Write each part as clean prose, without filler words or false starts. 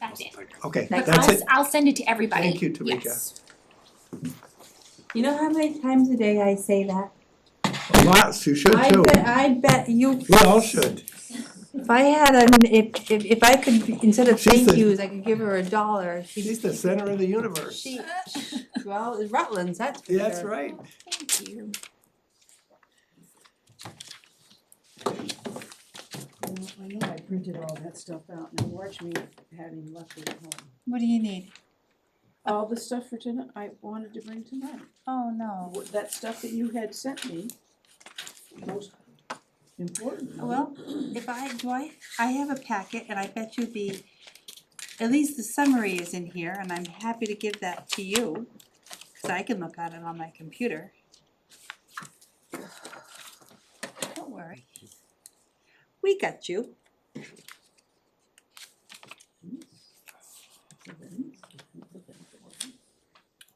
That's it. Okay, But that's it. I'll send it to everybody. Thank you, Tamika. Yes. You know how many times a day I say that? A lot, you should too. I bet you. We all should. If I had if I could, instead of She's thank the- yous, I could give her $1. She's the center of the universe. Well, it's Rutland's, that's for That's sure. right. Thank you. I know I printed all that stuff out, now watch me having left it at home. What do you need? All the stuff for tonight, I wanted to bring tonight. Oh, no. That stuff that you had sent me, most important. Well, I have a packet and I bet you at least the summary is in here and I'm happy to give that to you. Cause I can look at it on my computer. Don't worry. We got you.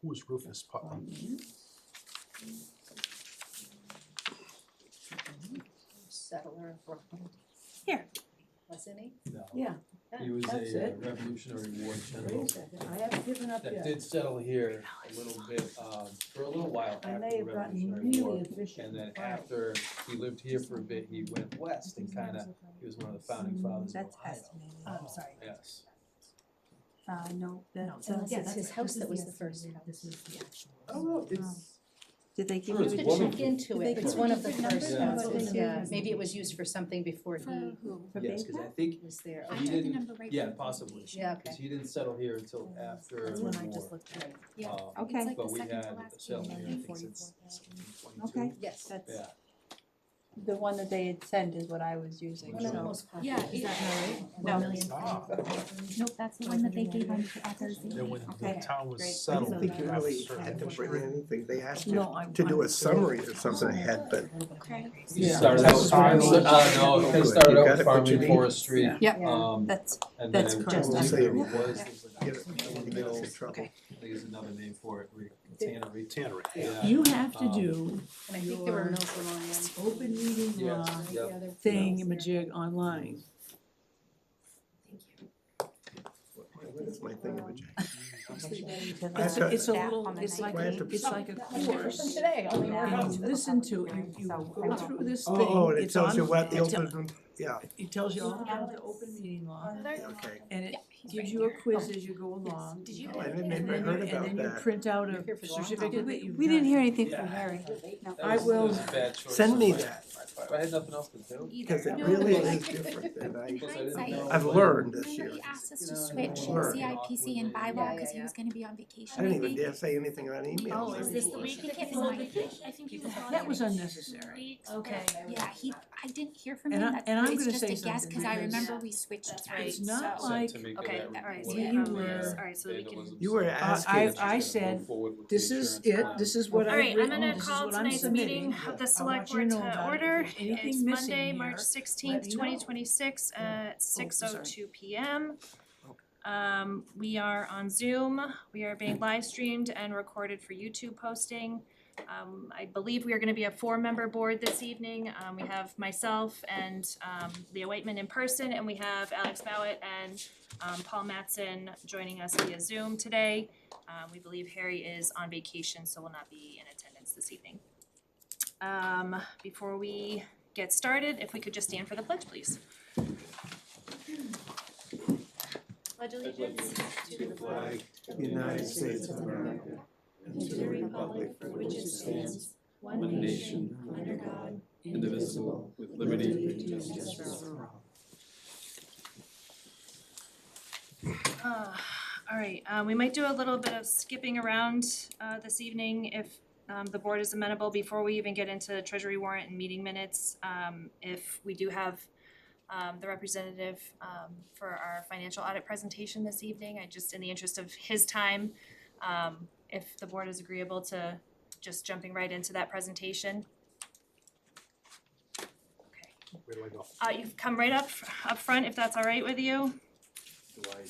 Who is Rufus Putnam? Settler of Brooklyn. Here. Wasn't he? No. Yeah, He was That's a it. Revolutionary War wait general a second, I haven't given up that yet. did settle here a little bit, for a little while I after may the have gotten Revolutionary War. really efficient. And then after he lived here for a bit, he went west and he was one of the founding fathers of That's Ohio. estimated. I'm sorry. Yes. No, that's, Yeah, it's his house that was the first house. I don't know, it's, did they give Sure, you You it's have a to one of check the- into Did they it, it's give one you of the different first numbers? houses, Yeah. yeah, maybe it was used for something before For he who? for yes, cause I Baker? think was there. I he took the didn't, number right yeah, from the possibly. application. Yeah, okay. Cause he didn't settle here until after That's the when I war. just looked at it. Yeah. Okay. It's like But the we second had to a last settlement page. here, I think since 1722. Okay, Yes. that's, Yeah. the one that they had sent is what I was using, One of the so. most popular. Yeah, is that No. Nope, that's the one that they gave on Thursday. Then when Okay. the town was Great. I settled. didn't think you after really certain had to bring period, anything. They asked you No, I'm. to do a summary or something ahead, but Okay. He Yeah. started That's out, what no, I he Good. started You out got with it, what you farming need? forestry, Yep. and That's then that's I correct. believe Say it it. was, get like it, steel get us in mills, trouble. I think there's another name for it, tannery. Tannery. Yeah. You have to Um, do And I think there were mills along them. open meeting Yes, law yep. thing-a-majig online. Where's my thingamajig? It's a, got- it's a little, it's like I have to- it's like a course. Today, only You one house. listen to, you go through this thing. Oh, and it it's tells you on- what the it tell- open, yeah, It tells you all about the open meeting law, okay. and it He's gives right you a here. quiz as you go along. Did you? Oh, I didn't And even then heard you, and about then you that. print out You're here a for the long certificate haul. that you've We didn't done. hear anything Yeah. from Harry. No. That I was- will- that was a bad choice Send of me mine. that, I had nothing else to do. because it No, really I is could- different than In hindsight, I've learned this year. Remember he asked us to switch Learn. CIPC and bylaw Yeah, because he yeah, was gonna be on vacation, I I didn't even think. dare say anything on email. Oh, is this the I week? think it was I think he was on That was there unnecessary. 2 weeks. Okay. Yeah, I didn't hear from And him, I- that's, and I'm it's gonna just a say guess, something cause I because remember we switched That's it, right. It's not so- like, Sent Tamika Okay, that all right, report. so we yeah, were- all right, so we And it can. wasn't- You were asking. I said, this is it, this is what All I've right, I'm written, gonna this is call what I'm tonight's meeting submitting. of the I select want you to board know to about it. order. If there's anything It's missing Monday, here, March let sixteenth, me know. 2026 at sorry. 6:02 PM. We are on Zoom, we are being live streamed and recorded for YouTube posting. I believe we are gonna be a 4-member board this evening. We have myself and Leah Whiteman in person, and we have Alex Bowett and Paul Matson joining us via Zoom today. We believe Harry is on vacation, so will not be in attendance this evening. Before we get started, if we could just stand for the pledge, please. Pledge allegiance to the flag United States of America, and to the republic for which it stands, one nation, under God, indivisible, with liberty and justice for all. All right, we might do a little bit of skipping around this evening if the board is amenable before we even get into the treasury warrant and meeting minutes. If we do have the representative for our financial audit presentation this evening, I just, in the interest of his time, if the board is agreeable to just jumping right into that presentation. Okay, Where do I go? you can come right up front if that's all right with you. Do I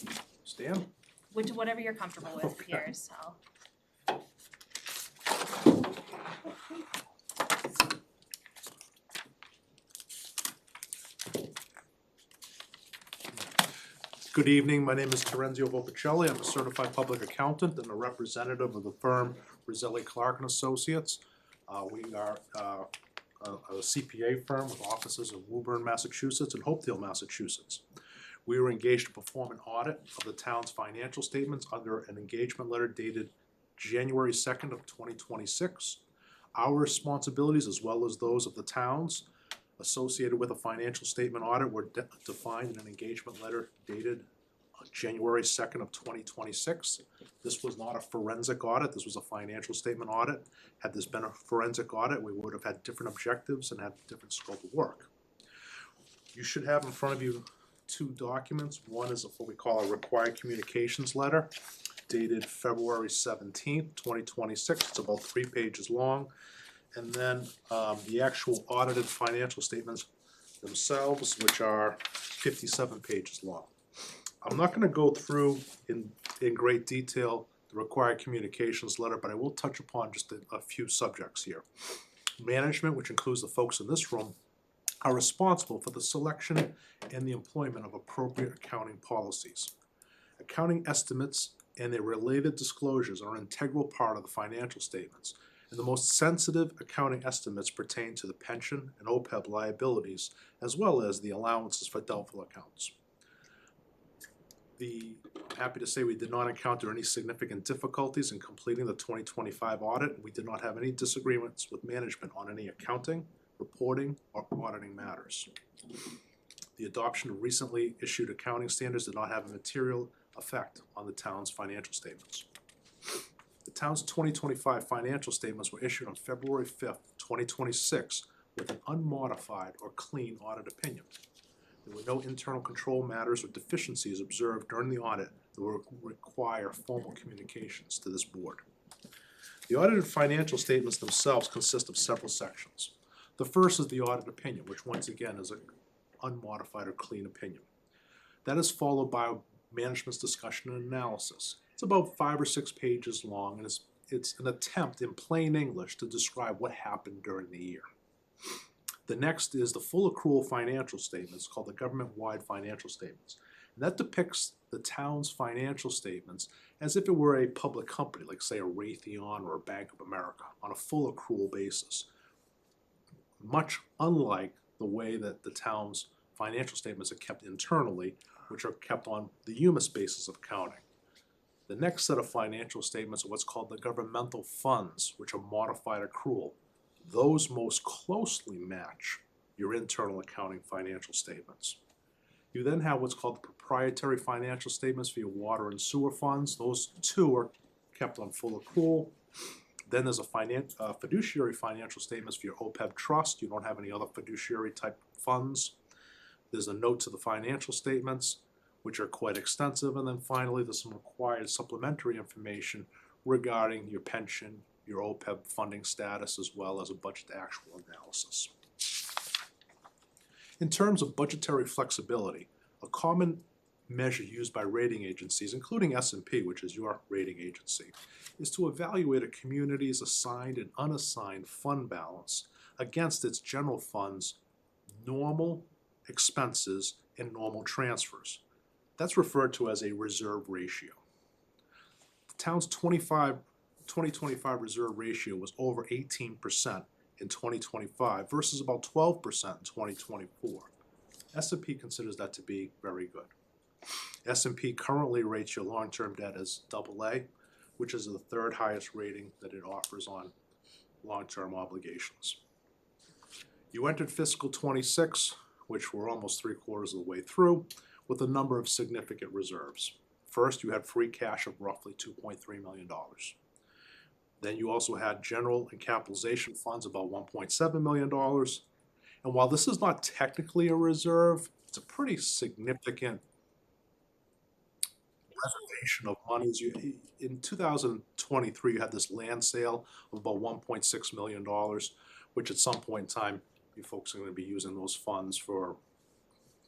stand? Whatever you're comfortable with here, so. Good evening, my name is Terenzio Volpicelli, I'm a certified public accountant and a representative of the firm Roselli Clark and Associates. We are a CPA firm with offices in Woburn, Massachusetts and Hopedale, Massachusetts. We were engaged to perform an audit of the town's financial statements under an engagement letter dated January 2nd of 2026. Our responsibilities, as well as those of the towns associated with a financial statement audit, were defined in an engagement letter dated January 2nd of 2026. This was not a forensic audit, this was a financial statement audit. Had this been a forensic audit, we would have had different objectives and had different scope of work. You should have in front of you two documents. One is what we call a required communications letter dated February 17th, 2026. It's about 3 pages long. And then the actual audited financial statements themselves, which are 57 pages long. I'm not going to go through in great detail the required communications letter, but I will touch upon just a few subjects here. Management, which includes the folks in this room, are responsible for the selection and the employment of appropriate accounting policies. Accounting estimates and their related disclosures are an integral part of the financial statements, and the most sensitive accounting estimates pertain to the pension and OPEB liabilities, as well as the allowances for doubtful accounts. I'm happy to say we did not encounter any significant difficulties in completing the 2025 audit, and we did not have any disagreements with management on any accounting, reporting, or auditing matters. The adoption of recently issued accounting standards did not have a material effect on the town's financial statements. The town's 2025 financial statements were issued on February 5th, 2026 with an unmodified or clean audit opinion. There were no internal control matters or deficiencies observed during the audit that will require formal communications to this board. The audited financial statements themselves consist of several sections. The first is the audit opinion, which once again is an unmodified or clean opinion. That is followed by management's discussion and analysis. It's about 5 or 6 pages long, and it's an attempt in plain English to describe what happened during the year. The next is the full accrual financial statements, called the government-wide financial statements. And that depicts the town's financial statements as if it were a public company, like say a Raytheon or a Bank of America, on a full accrual basis. Much unlike the way that the town's financial statements are kept internally, which are kept on the UMAS basis of accounting. The next set of financial statements are what's called the governmental funds, which are modified accrual. Those most closely match your internal accounting financial statements. You then have what's called the proprietary financial statements for your water and sewer funds. Those two are kept on full accrual. Then there's a fiduciary financial statements for your OPEB trust. You don't have any other fiduciary type funds. There's a note to the financial statements, which are quite extensive. And then finally, there's some required supplementary information regarding your pension, your OPEB funding status, as well as a budget actual analysis. In terms of budgetary flexibility, a common measure used by rating agencies, including S&P, which is your rating agency, is to evaluate a community's assigned and unassigned fund balance against its general fund's normal expenses and normal transfers. That's referred to as a reserve ratio. The town's 2025 reserve ratio was over 18% in 2025 versus about 12% in 2024. S&P considers that to be very good. S&P currently rates your long-term debt as AA, which is the third highest rating that it offers on long-term obligations. You entered fiscal 26, which we're almost 3/4 of the way through, with a number of significant reserves. First, you had free cash of roughly $2.3 million. Then you also had general and capitalization funds about $1.7 million. And while this is not technically a reserve, it's a pretty significant reservation of monies. In 2023, you had this land sale of about $1.6 million, which at some point in time, you folks are going to be using those funds for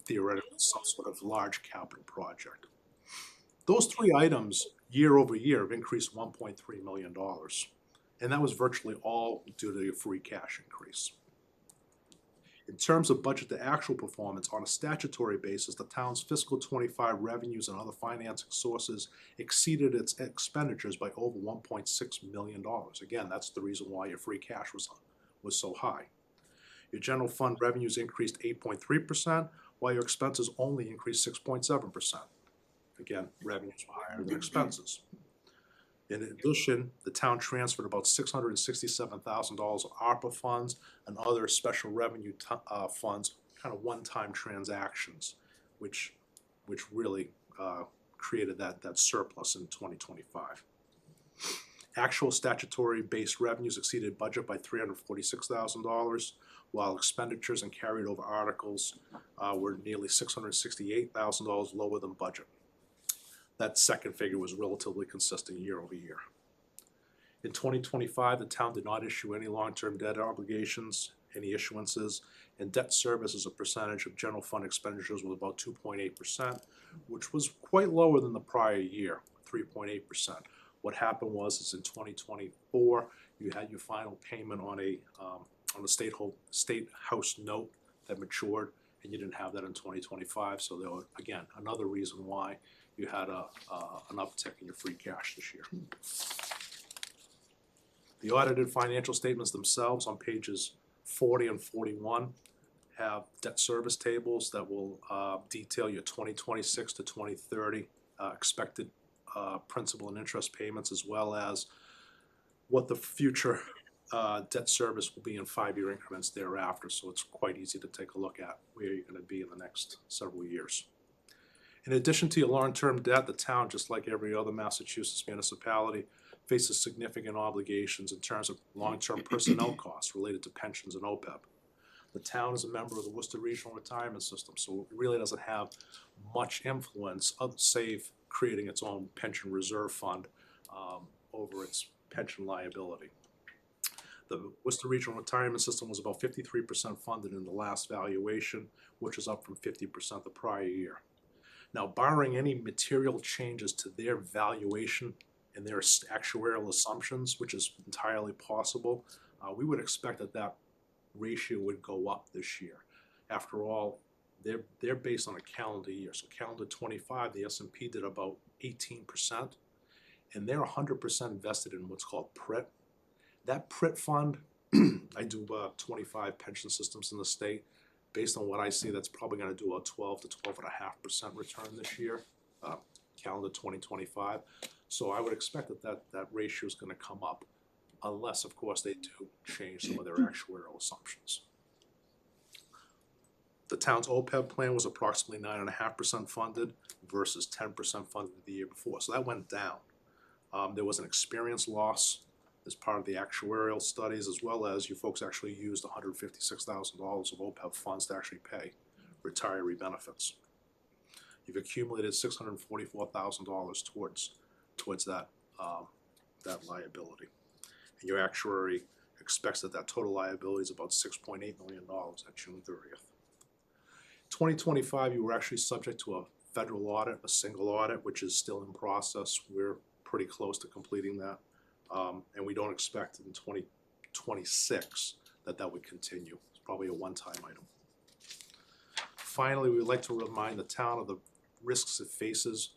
theoretically some sort of large capital project. Those three items year over year have increased $1.3 million, and that was virtually all due to your free cash increase. In terms of budget to actual performance, on a statutory basis, the town's fiscal '25 revenues and other financing sources exceeded its expenditures by over $1.6 million. Again, that's the reason why your free cash was so high. Your general fund revenues increased 8.3%, while your expenses only increased 6.7%. Again, revenues were higher than expenses. In addition, the town transferred about $667,000 of ARPA funds and other special revenue funds, kind of one-time transactions, which really created that surplus in 2025. Actual statutory base revenues exceeded budget by $346,000, while expenditures and carried over articles were nearly $668,000 lower than budget. That second figure was relatively consistent year over year. In 2025, the town did not issue any long-term debt obligations, any issuances, and debt service as a percentage of general fund expenditures was about 2.8%, which was quite lower than the prior year, 3.8%. What happened was in 2024, you had your final payment on a state house note that matured, and you didn't have that in 2025. So there was, again, another reason why you had an uptick in your free cash this year. The audited financial statements themselves on pages 40 and 41 have debt service tables that will detail your 2026 to 2030 expected principal and interest payments, as well as what the future debt service will be in 5-year increments thereafter. So it's quite easy to take a look at where you're going to be in the next several years. In addition to your long-term debt, the town, just like every other Massachusetts municipality, faces significant obligations in terms of long-term personnel costs related to pensions and OPEB. The town is a member of the Worcester Regional Retirement System, so it really doesn't have much influence, save creating its own pension reserve fund over its pension liability. The Worcester Regional Retirement System was about 53% funded in the last valuation, which is up from 50% the prior year. Now, barring any material changes to their valuation and their actuarial assumptions, which is entirely possible, we would expect that ratio would go up this year. After all, they're based on a calendar year. So calendar 25, the S&P did about 18%, and they're 100% invested in what's called PRIT. That PRIT fund, I do 25 pension systems in the state. Based on what I see, that's probably going to do a 12 to 12.5% return this year, calendar 2025. So I would expect that ratio is going to come up, unless, of course, they do change some of their actuarial assumptions. The town's OPEB plan was approximately 9.5% funded versus 10% funded the year before. So that went down. There was an experience loss as part of the actuarial studies, as well as you folks actually used $156,000 of OPEB funds to actually pay retiree benefits. You've accumulated $644,000 towards that liability. And your actuary expects that total liability is about $6.8 million at June 30th. 2025, you were actually subject to a federal audit, a single audit, which is still in process. We're pretty close to completing that. And we don't expect in 2026 that would continue. It's probably a one-time item. Finally, we would like to remind the town of the risks it faces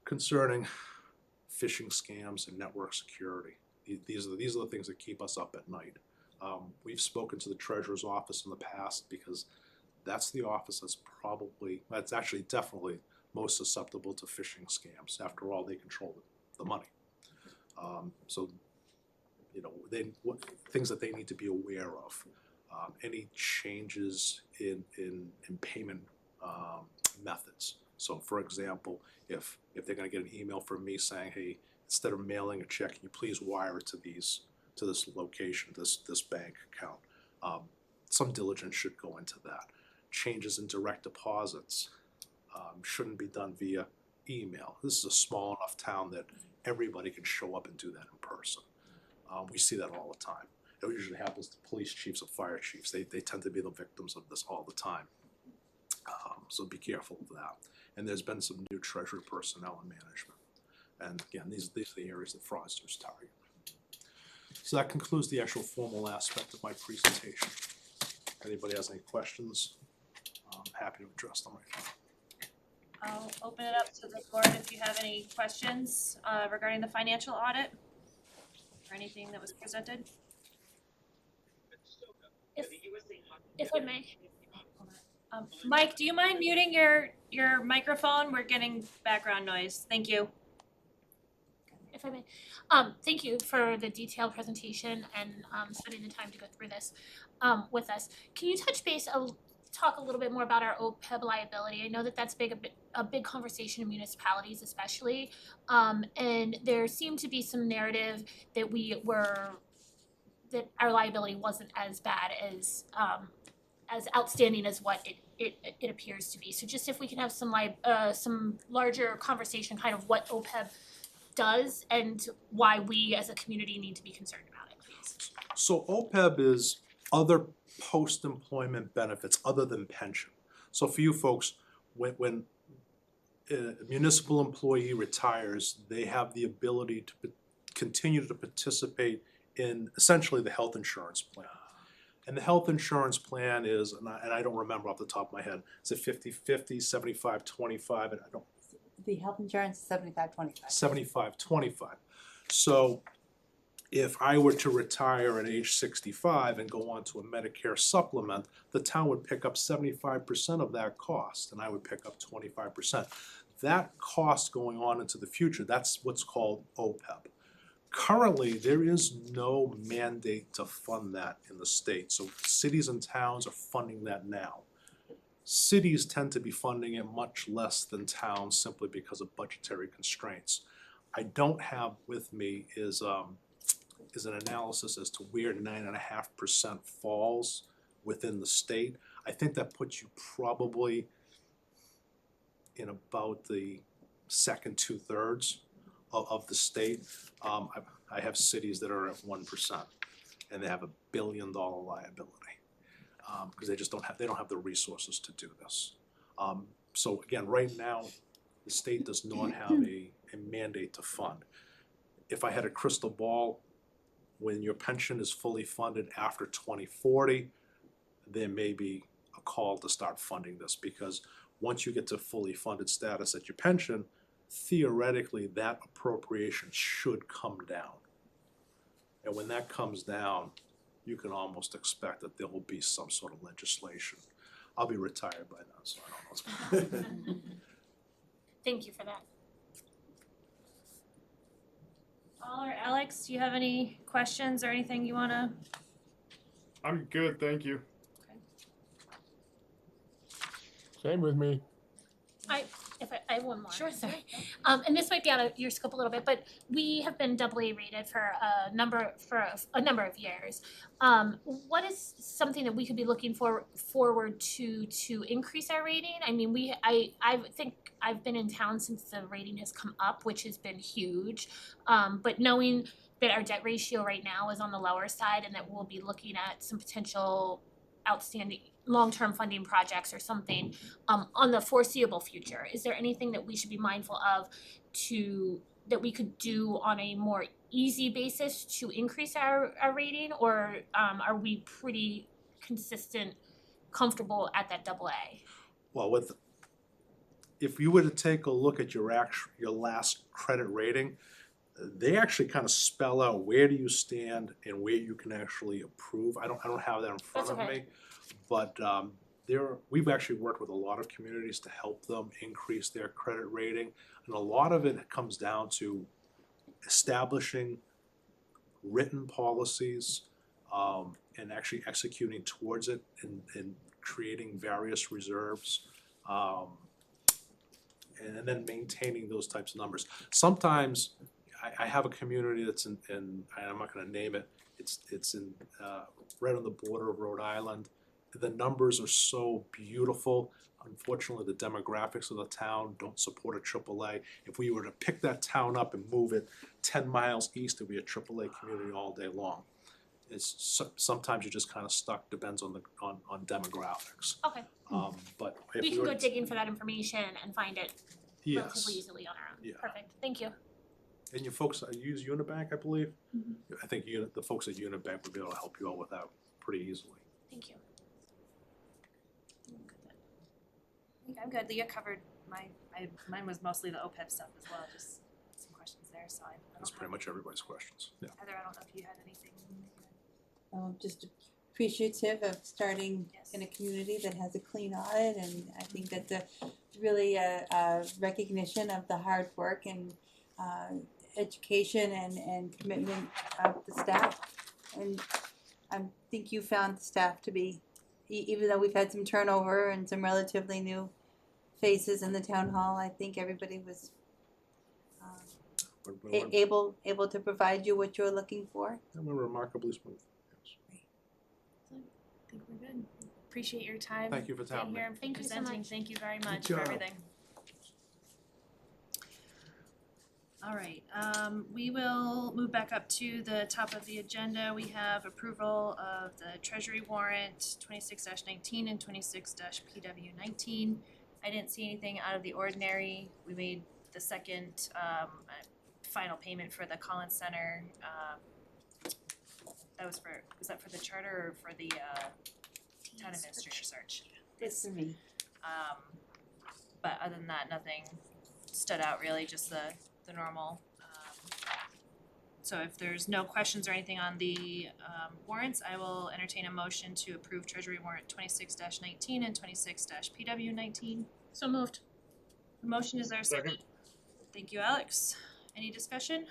concerning phishing scams and network security. These are the things that keep us up at night. We've spoken to the Treasurer's office in the past because that's the office that's actually definitely most susceptible to phishing scams. After all, they control the money. So, things that they need to be aware of, any changes in payment locations. So for example, if they're gonna get an email from me saying, hey, instead of mailing a check, can you please wire it to this location, this bank account? Some diligence should go into that. Changes in direct deposits shouldn't be done via email. This is a small enough town that everybody can show up and do that in person. We see that all the time. It usually happens to police chiefs and fire chiefs. They tend to be the victims of this all the time. So be careful of that. And there's been some new Treasury personnel and management. And again, these are the areas that fraudsters target. So that concludes the actual formal aspect of my presentation. Anybody has any questions, I'm happy to address them right now. I'll open it up to the board if you have any questions regarding the financial audit or anything that was presented. If I may. Mike, do you mind muting your microphone? We're getting background noise. Thank you. If I may. Thank you for the detailed presentation and spending the time to go through this with us. Can you talk a little bit more about our OPEB liability? I know that that's a big conversation in municipalities especially. And there seemed to be some narrative that that our liability wasn't as bad as outstanding as what it appears to be. So just if we can have some larger conversation, kind of what OPEB does and why we as a community need to be concerned about it, please. So OPEB is other post-employment benefits other than pension. So for you folks, when a municipal employee retires, they have the ability to continue to participate in essentially the health insurance plan. And the health insurance plan is, and I don't remember off the top of my head, is it 50-50, 75-25, and I don't. The health insurance is 75-25. 75-25. So if I were to retire at age 65 and go on to a Medicare supplement, the town would pick up 75% of that cost, and I would pick up 25%. That cost going on into the future, that's what's called OPEB. Currently, there is no mandate to fund that in the state, so cities and towns are funding that now. Cities tend to be funding it much less than towns simply because of budgetary constraints. I don't have with me is an analysis as to where 9.5% falls within the state. I think that puts you probably in about the second 2/3 of the state. I have cities that are at 1% and they have $1 billion liability. Because they don't have the resources to do this. So again, right now, the state does not have a mandate to fund. If I had a crystal ball, when your pension is fully funded after 2040, there may be a call to start funding this, because once you get to fully funded status at your pension, theoretically that appropriation should come down. And when that comes down, you can almost expect that there will be some sort of legislation. I'll be retired by then, so I don't know. Thank you for that. Paul or Alex, do you have any questions or anything you wanna? I'm good, thank you. Okay. Same with me. I have one more. Sure, sorry. And this might be out of your scope a little bit, but we have been AA rated for a number of years. What is something that we could be looking forward to increase our rating? I mean, I think I've been in town since the rating has come up, which has been huge. But knowing that our debt ratio right now is on the lower side and that we'll be looking at some potential outstanding long-term funding projects or something on the foreseeable future, is there anything that we should be mindful of that we could do on a more easy basis to increase our rating, or are we pretty consistent, comfortable at that AA? Well, if you were to take a look at your last credit rating, they actually kind of spell out where do you stand and where you can actually approve. I don't have that in front of me, but we've actually worked with a lot of communities to help them increase their credit rating, and a lot of it comes down to establishing written policies and actually executing towards it and creating various reserves. And then maintaining those types of numbers. Sometimes I have a community that's in I'm not gonna name it, it's in right on the border of Rhode Island. The numbers are so beautiful. Unfortunately, the demographics of the town don't support a AAA. If we were to pick that town up and move it 10 miles east, it'd be a AAA community all day long. Sometimes you're just kind of stuck, depends on demographics. Okay. But if We can were go to- digging for that information and find it Yes. relatively easily on our own. Yeah. Perfect, thank you. And you folks use Unibank, I believe? I think the folks at Unibank would be able to help you out with that pretty easily. Thank you. think I'm good. Leah covered mine was mostly the OPEB stuff as well, just some questions there, so I That's don't pretty have, much everybody's questions, yeah. Heather, I don't know if you had anything. Just appreciative of starting Yes. in a community that has a clean audit, and I think that's really a recognition of the hard work and education and commitment of the staff. And I think you found the staff to be, even though we've had some turnover and some relatively new faces in the town hall, I think everybody was able to provide you what you were looking for. And we're remarkably smooth, yes. I think we're good. Appreciate your time. Thank you for being having me. here and Thank you so presenting. much. Thank you very much for job. everything. All right, we will move back up to the top of the agenda. We have approval of the treasury warrant 26-19 and 26-PW19. I didn't see anything out of the ordinary. We made the second final payment for the Collins Center. Was that for the charter or for the town administrator search? This for me. But other than that, nothing stood out really, just the normal. So if there's no questions or anything on the warrants, I will entertain a motion to approve Treasury Warrant 26-19 and 26-PW19. So moved. The motion, is there a second? Second. Thank you, Alex. Any discussion?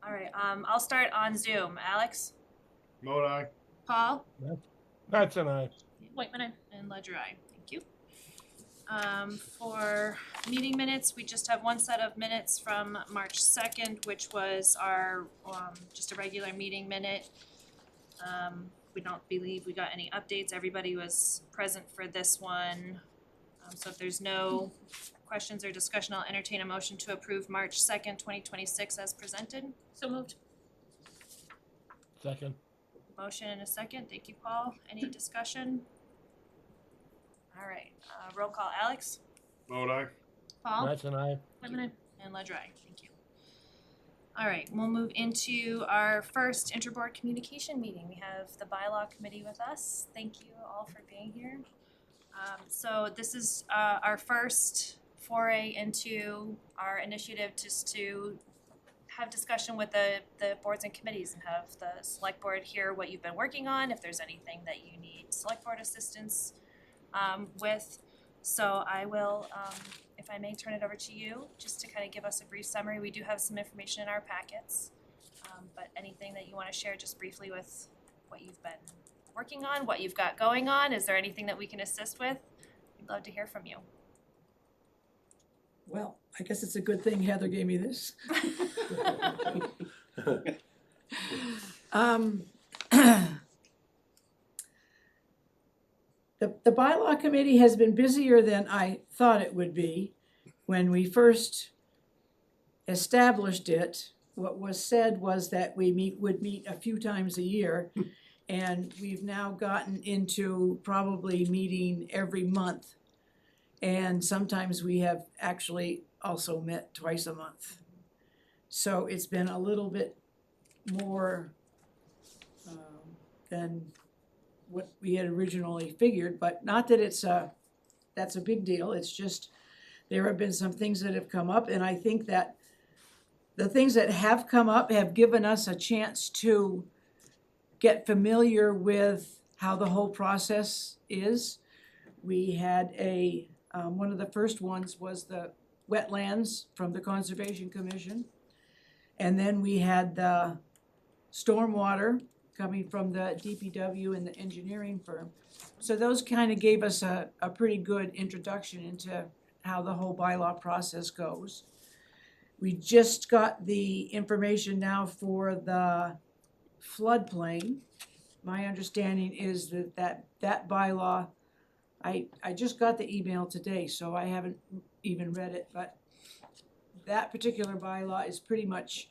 All right, I'll start on Zoom. Alex, Vote aye. Paul, That's an aye. Whitman, aye. and Ledger I. Thank you. For meeting minutes, we just have one set of minutes from March 2nd, which was our, just a regular meeting minute. We don't believe we got any updates. Everybody was present for this one. So if there's no questions or discussion, I'll entertain a motion to approve March 2nd, 2026 as presented. So moved. Second. Motion and a second. Thank you, Paul. Any discussion? All right, roll call. Alex? Vote aye. Paul? That's an aye. Whitman, aye. And Ledger I. Thank you. All right, we'll move into our first interboard communication meeting. We have the bylaw committee with us. Thank you all for being here. So this is our first foray into our initiative, just to have discussion with the boards and committees and have the select board hear what you've been working on, if there's anything that you need select board assistance with. So I will, if I may, turn it over to you, just to kind of give us a brief summary. We do have some information in our packets, but anything that you want to share just briefly with what you've been working on, what you've got going on, is there anything that we can assist with? We'd love to hear from you. Well, I guess it's a good thing Heather gave me this. The bylaw committee has been busier than I thought it would be. When we first established it, what was said was that we would meet a few times a year. And we've now gotten into probably meeting every month. And sometimes we have actually also met twice a month. So it's been a little bit more than what we had originally figured, but not that that's a big deal. It's just there have been some things that have come up, and I think that the things that have come up have given us a chance to get familiar with how the whole process is. We had one of the first ones was the wetlands from the Conservation Commission. And then we had the stormwater coming from the DPW and the engineering firm. So those kind of gave us a pretty good introduction into how the whole bylaw process goes. We just got the information now for the floodplain. My understanding is that bylaw, I just got the email today, so I haven't even read it, but that particular bylaw is pretty much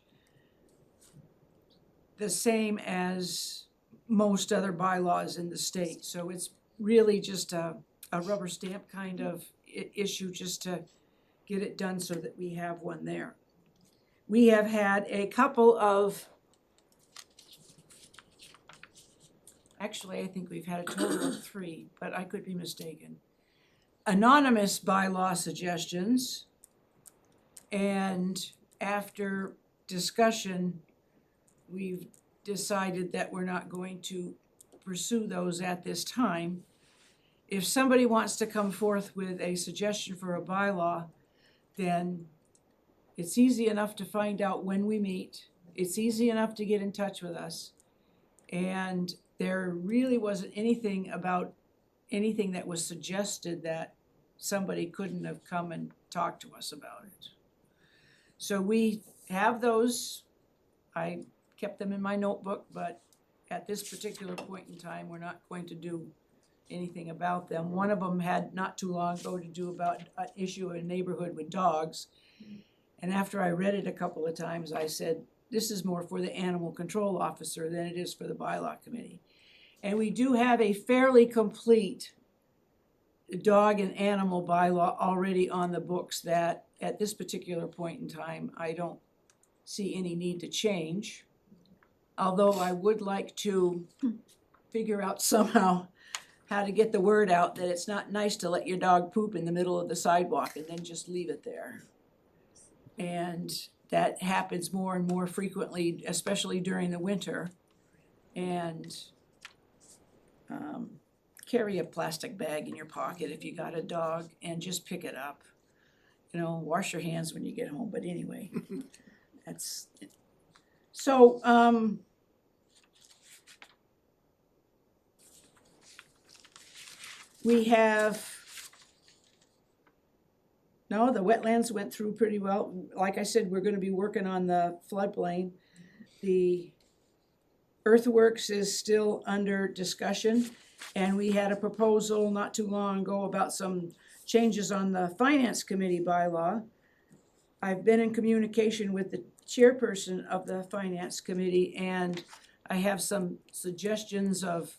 the same as most other bylaws in the state. So it's really just a rubber stamp kind of issue, just to get it done so that we have one there. We have had a couple of Actually, I think we've had a total of 3, but I could be mistaken. Anonymous bylaw suggestions. And after discussion, we've decided that we're not going to pursue those at this time. If somebody wants to come forth with a suggestion for a bylaw, then it's easy enough to find out when we meet. It's easy enough to get in touch with us. And there really wasn't anything that was suggested that somebody couldn't have come and talked to us about it. So we have those. I kept them in my notebook, but at this particular point in time, we're not going to do anything about them. One of them had not too long ago to do about an issue in a neighborhood with dogs. And after I read it a couple of times, I said, this is more for the animal control officer than it is for the bylaw committee. And we do have a fairly complete dog and animal bylaw already on the books that at this particular point in time, I don't see any need to change. Although I would like to figure out somehow how to get the word out that it's not nice to let your dog poop in the middle of the sidewalk and then just leave it there. And that happens more and more frequently, especially during the winter. And carry a plastic bag in your pocket if you got a dog and just pick it up. You know, wash your hands when you get home, but anyway, that's it. So, we have, no, the wetlands went through pretty well. Like I said, we're gonna be working on the floodplain. The earthworks is still under discussion, and we had a proposal not too long ago about some changes on the finance committee bylaw. I've been in communication with the chairperson of the finance committee, and I have some suggestions of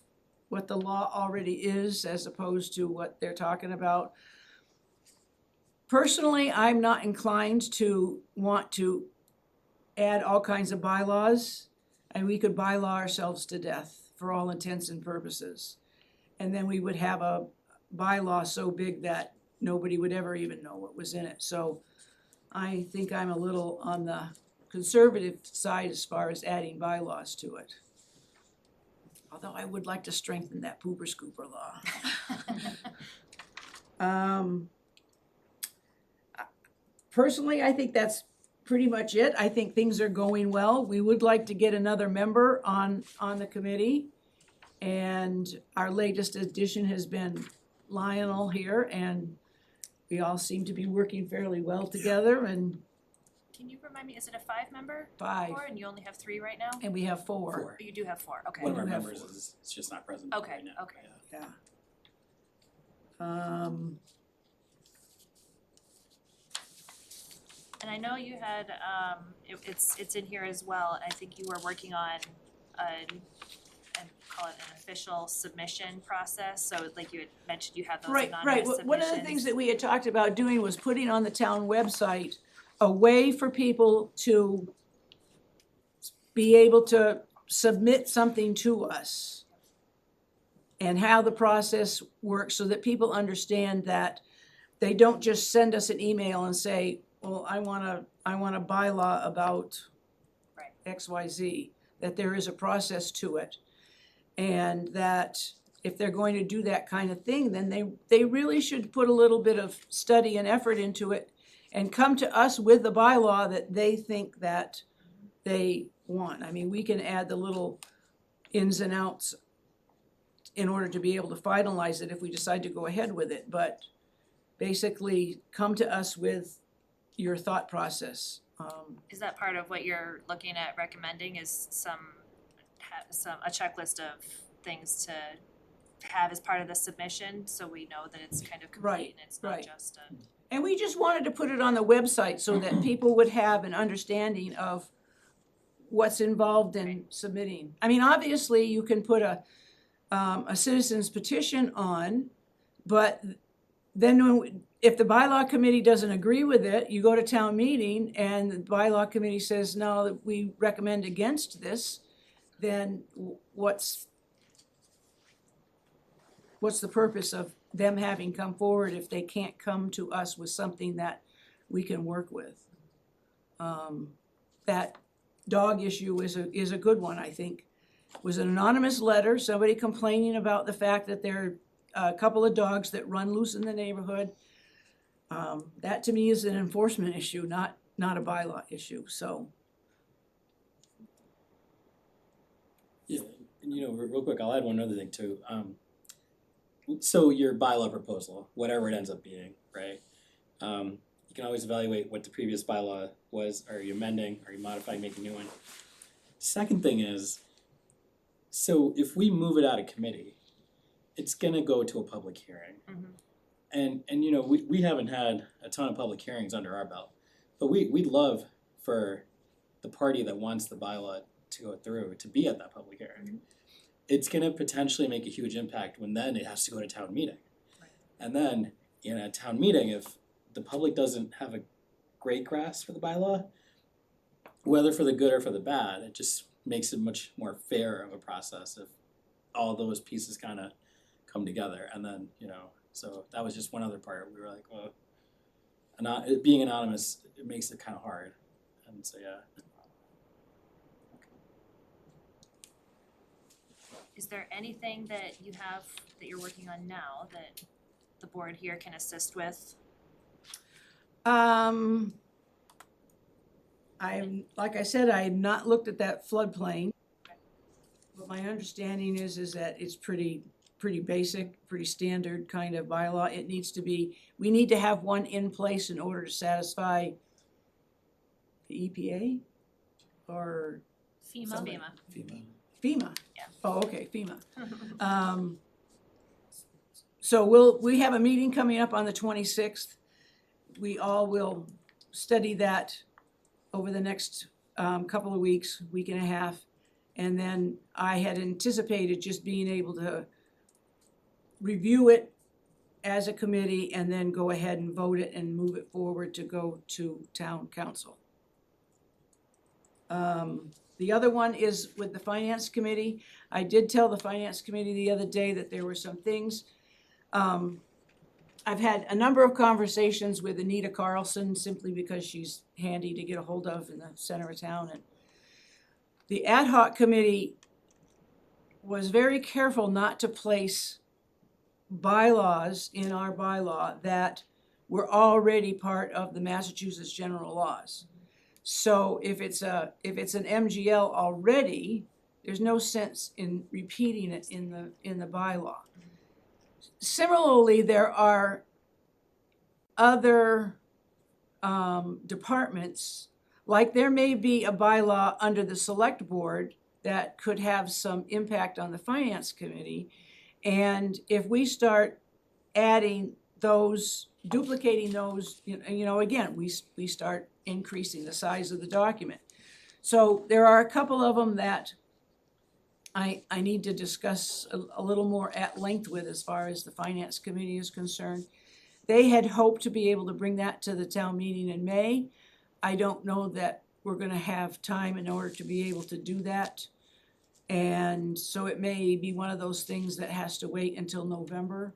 what the law already is as opposed to what they're talking about. Personally, I'm not inclined to want to add all kinds of bylaws, and we could bylaw ourselves to death for all intents and purposes. And then we would have a bylaw so big that nobody would ever even know what was in it. So I think I'm a little on the conservative side as far as adding bylaws to it. Although I would like to strengthen that pooper scooper law. Personally, I think that's pretty much it. I think things are going well. We would like to get another member on the committee. And our latest addition has been Lionel here, and we all seem to be working fairly well together, and Can you remind me, is it a 5-member 5, board and you only have 3 right now? and we have 4. Four. You do have 4, okay. One of our We have members four. is just not present Okay, right now. okay. Yeah. Yeah. And I know you had, it's in here as well, I think you were working on and call it an official submission process, so like you had mentioned, you have those Right, anonymous right. submissions. One of the things that we had talked about doing was putting on the town website a way for people to be able to submit something to us and how the process works so that people understand that they don't just send us an email and say, well, I want a bylaw about Right. XYZ, that there is a process to it. And that if they're going to do that kind of thing, then they really should put a little bit of study and effort into it and come to us with the bylaw that they think that they want. I mean, we can add the little ins and outs in order to be able to finalize it if we decide to go ahead with it, but basically come to us with your thought process. Is that part of what you're looking at recommending, is a checklist of things to have as part of the submission, so we know that it's kind of Right, complete and it's not right. just a. And we just wanted to put it on the website so that people would have an understanding of what's involved in submitting. I mean, obviously, you can put a citizen's petition on, but then if the bylaw committee doesn't agree with it, you go to town meeting and the bylaw committee says, no, we recommend against this, then what's what's the purpose of them having come forward if they can't come to us with something that we can work with? That dog issue is a good one, I think. It was an anonymous letter, somebody complaining about the fact that there are a couple of dogs that run loose in the neighborhood. That to me is an enforcement issue, not a bylaw issue, so. Yeah, and real quick, I'll add one other thing too. So your bylaw proposal, whatever it ends up being, right? You can always evaluate what the previous bylaw was. Are you amending? Are you modifying, making a new one? Second thing is, so if we move it out of committee, it's gonna go to a public hearing. And we haven't had a ton of public hearings under our belt, but we'd love for the party that wants the bylaw to go through to be at that public hearing. It's gonna potentially make a huge impact when then it has to go to town meeting. And then in a town meeting, if the public doesn't have a great grasp for the bylaw, whether for the good or for the bad, it just makes it much more fair of a process if all those pieces kind of come together. And then, so that was just one other part. We were like, well, it being anonymous, it makes it kind of hard. And so, yeah. Is there anything that you have that you're working on now that the board here can assist with? Like I said, I have not looked at that floodplain. But my understanding is that it's pretty basic, pretty standard kind of bylaw. It needs to be, we need to have one in place in order to satisfy the EPA or FEMA. FEMA. Yeah. Oh, okay, FEMA. So we have a meeting coming up on the 26th. We all will study that over the next couple of weeks, week and a half. And then I had anticipated just being able to review it as a committee and then go ahead and vote it and move it forward to go to town council. The other one is with the finance committee. I did tell the finance committee the other day that there were some things. I've had a number of conversations with Anita Carlson simply because she's handy to get a hold of in the center of town. And the ad hoc committee was very careful not to place bylaws in our bylaw that were already part of the Massachusetts general laws. So if it's an MGL already, there's no sense in repeating it in the bylaw. Similarly, there are other departments, like there may be a bylaw under the select board that could have some impact on the finance committee. And if we start adding those, duplicating those, again, we start increasing the size of the document. So there are a couple of them that I need to discuss a little more at length with as far as the finance committee is concerned. They had hoped to be able to bring that to the town meeting in May. I don't know that we're gonna have time in order to be able to do that. And so it may be one of those things that has to wait until November.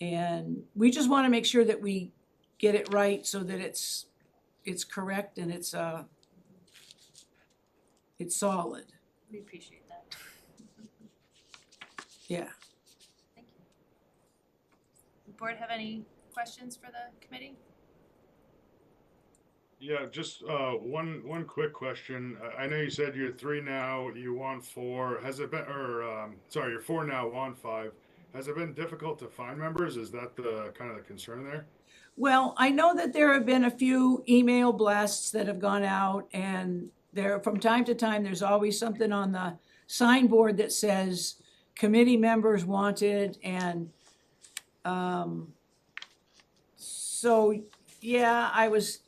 And we just wanna make sure that we get it right so that it's correct and it's solid. We appreciate that. Yeah. Thank you. The board have any questions for the committee? Yeah, just one quick question. I know you said you're 3 now, you want 4. Has it been, sorry, you're 4 now, want 5. Has it been difficult to find members? Is that the kind of the concern there? Well, I know that there have been a few email blasts that have gone out, and there, from time to time, there's always something on the signboard that says committee members wanted, and so yeah, I was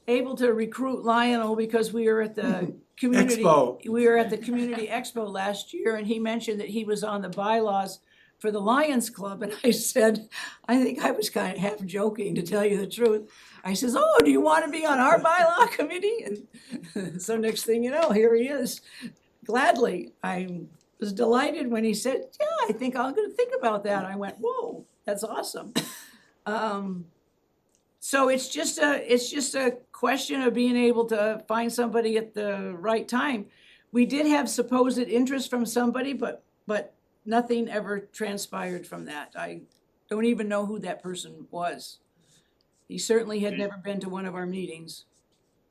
able to recruit Lionel because we were at the community Expo. we were at the community expo last year, and he mentioned that he was on the bylaws for the Lions Club, and I said, I think I was kind of half joking, to tell you the truth. I says, oh, do you want to be on our bylaw committee? And so next thing you know, here he is. Gladly, I'm was delighted when he said, yeah, I think I'm gonna think about that. I went, whoa, that's awesome. So it's just a question of being able to find somebody at the right time. We did have supposed interest from somebody, but nothing ever transpired from that. I don't even know who that person was. He certainly had never been to one of our meetings.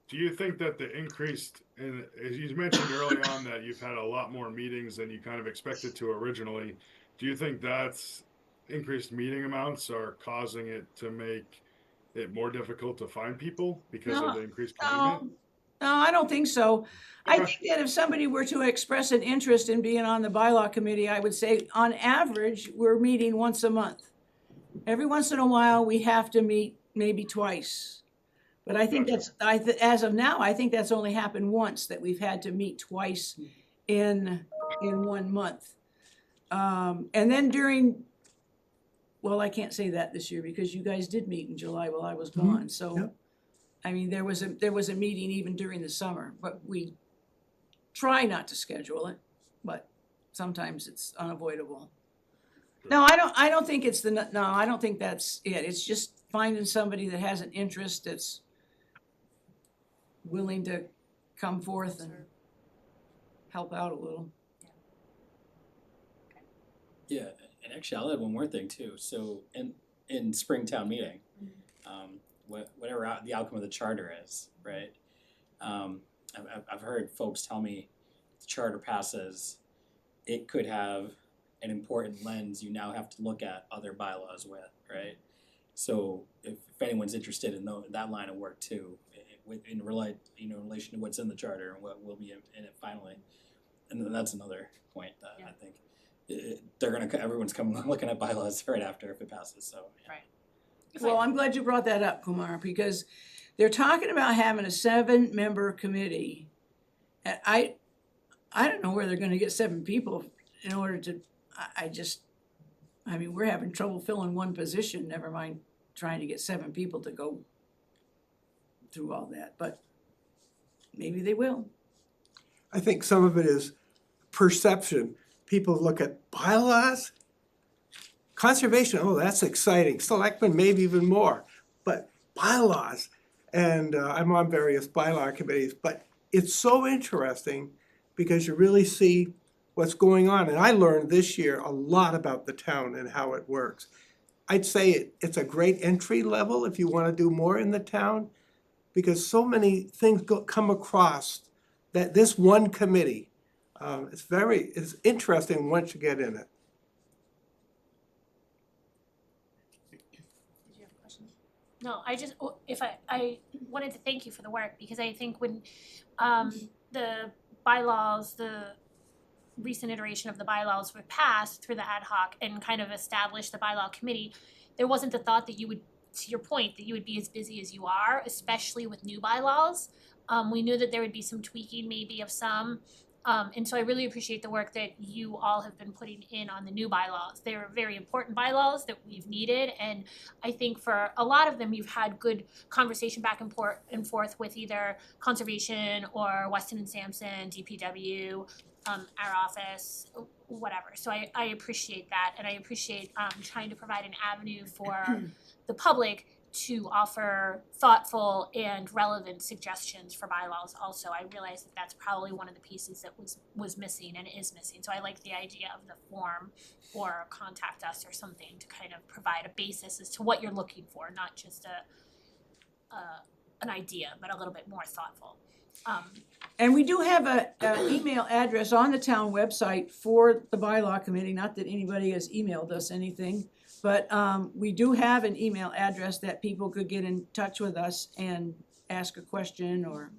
Do you think that the increased, and as you mentioned early on, that you've had a lot more meetings than you kind of expected to originally, do you think that's increased meeting amounts are causing it to make it more difficult to find people because of the increased commitment? No, I don't think so. I Okay. think that if somebody were to express an interest in being on the bylaw committee, I would say on average, we're meeting once a month. Every once in a while, we have to meet maybe twice. But I think Gotcha. as of now, I think that's only happened once, that we've had to meet twice in 1 month. And then well, I can't say that this year because you guys did meet in July while I was gone, so. Yep. I mean, there was a meeting even during the summer, but we try not to schedule it, but sometimes it's unavoidable. No, I don't think it's I don't think that's it. It's just finding somebody that has an interest, that's willing to come forth and help out a little. Yeah, and actually, I'll add one more thing too. So in Springtown meeting, whatever the outcome of the charter is, right? I've heard folks tell me the charter passes, it could have an important lens you now have to look at other bylaws with, right? So if anyone's interested in that line of work too, in relation to what's in the charter and what will be in it finally, and then that's another point that I think everyone's coming looking at bylaws right after if it passes. So yeah. Right. Well, I'm glad you brought that up, Kumar, because they're talking about having a 7-member committee. And I don't know where they're gonna get 7 people in order to, I mean, we're having trouble filling one position, never mind trying to get 7 people to go through all that, but maybe they will. I think some of it is perception. People look at bylaws, conservation, oh, that's exciting. Selectmen, maybe even more. But bylaws, and I'm on various bylaw committees, but it's so interesting because you really see what's going on. And I learned this year a lot about the town and how it works. I'd say it's a great entry level if you want to do more in the town, because so many things come across that this one committee, it's interesting once you get in it. No, I wanted to thank you for the work, because I think when the bylaws, the recent iteration of the bylaws were passed through the ad hoc and kind of established the bylaw committee, there wasn't the thought that you would, to your point, that you would be as busy as you are, especially with new bylaws. We knew that there would be some tweaking maybe of some. And so I really appreciate the work that you all have been putting in on the new bylaws. They're very important bylaws that we've needed, and I think for a lot of them, you've had good conversation back and forth with either conservation or Weston and Sampson, DPW, our office, whatever. So I appreciate that, and I appreciate trying to provide an avenue for the public to offer thoughtful and relevant suggestions for bylaws also. I realize that that's probably one of the pieces that was missing and is missing. So I like the idea of the form or contact us or something to kind of provide a basis as to what you're looking for, not just an idea, but a little bit more thoughtful. And we do have an email address on the town website for the bylaw committee, not that anybody has emailed us anything. But we do have an email address that people could get in touch with us and ask a question or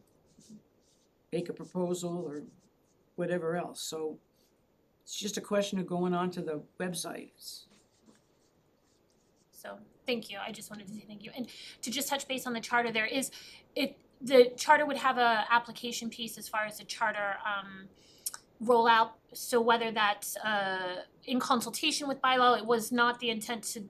make a proposal or whatever else. So it's just a question of going onto the websites. So thank you. I just wanted to say thank you. And to just touch base on the charter, the charter would have a application piece as far as the charter rollout. So whether that's in consultation with bylaw, it was not the intent to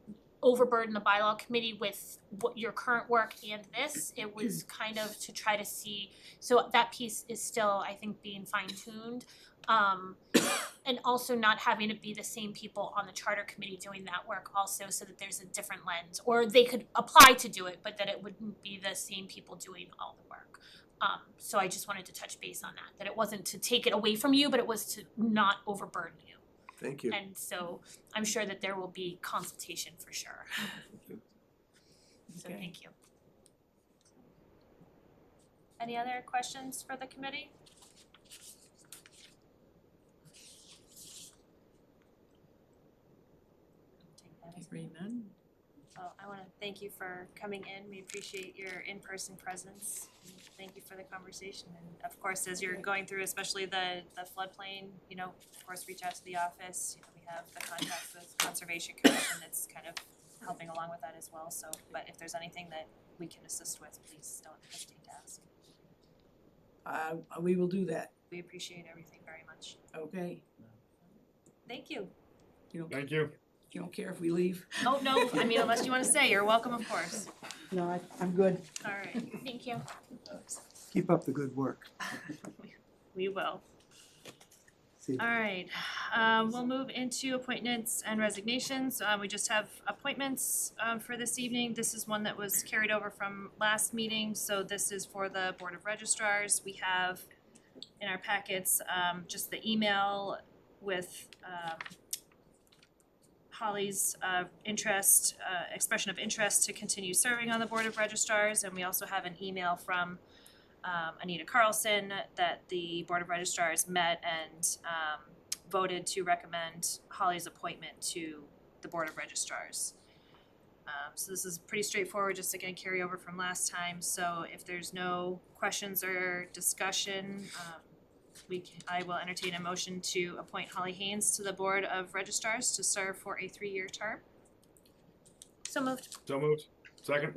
overburden the bylaw committee with your current work and this. It was kind of to try to see, so that piece is still, I think, being fine-tuned. and also not having to be the same people on the charter committee doing that work also, so that there's a different lens, or they could apply to do it, but that it wouldn't be the same people doing all the work. So I just wanted to touch base on that it wasn't to take it away from you, but it was to not overburden you. Thank you. And so I'm sure that there will be consultation for sure. So Okay. thank you. Any other questions for the committee? Take that as a Hearing none. Well, I wanna thank you for coming in, we appreciate your in-person presence, and thank you for the conversation, and of course, as you're going through, especially the floodplain, you know, of course, reach out to the office, you know, we have the contacts with Conservation Commission that's kind of helping along with that as well, so, but if there's anything that we can assist with, please don't hesitate to ask. We will do that, We appreciate everything very much. okay? Thank you. Thank you. You don't care if we leave? Oh, no, I mean, unless you wanna stay, you're welcome, of course. No, I'm good. All right, Thank you. Keep up the good work. we will. See. All right, we'll move into appointments and resignations. We just have appointments for this evening. This is one that was carried over from last meeting, so this is for the Board of Registrars. We have in our packets just the email with Holly's expression of interest to continue serving on the Board of Registrars, and we also have an email from Anita Carlson that the Board of Registrars met and voted to recommend Holly's appointment to the Board of Registrars. So this is pretty straightforward, just again carry over from last time, so if there's no questions or discussion, I will entertain a motion to appoint Holly Haynes to the Board of Registrars to serve for a 3-year term. So moved. So moved. Second.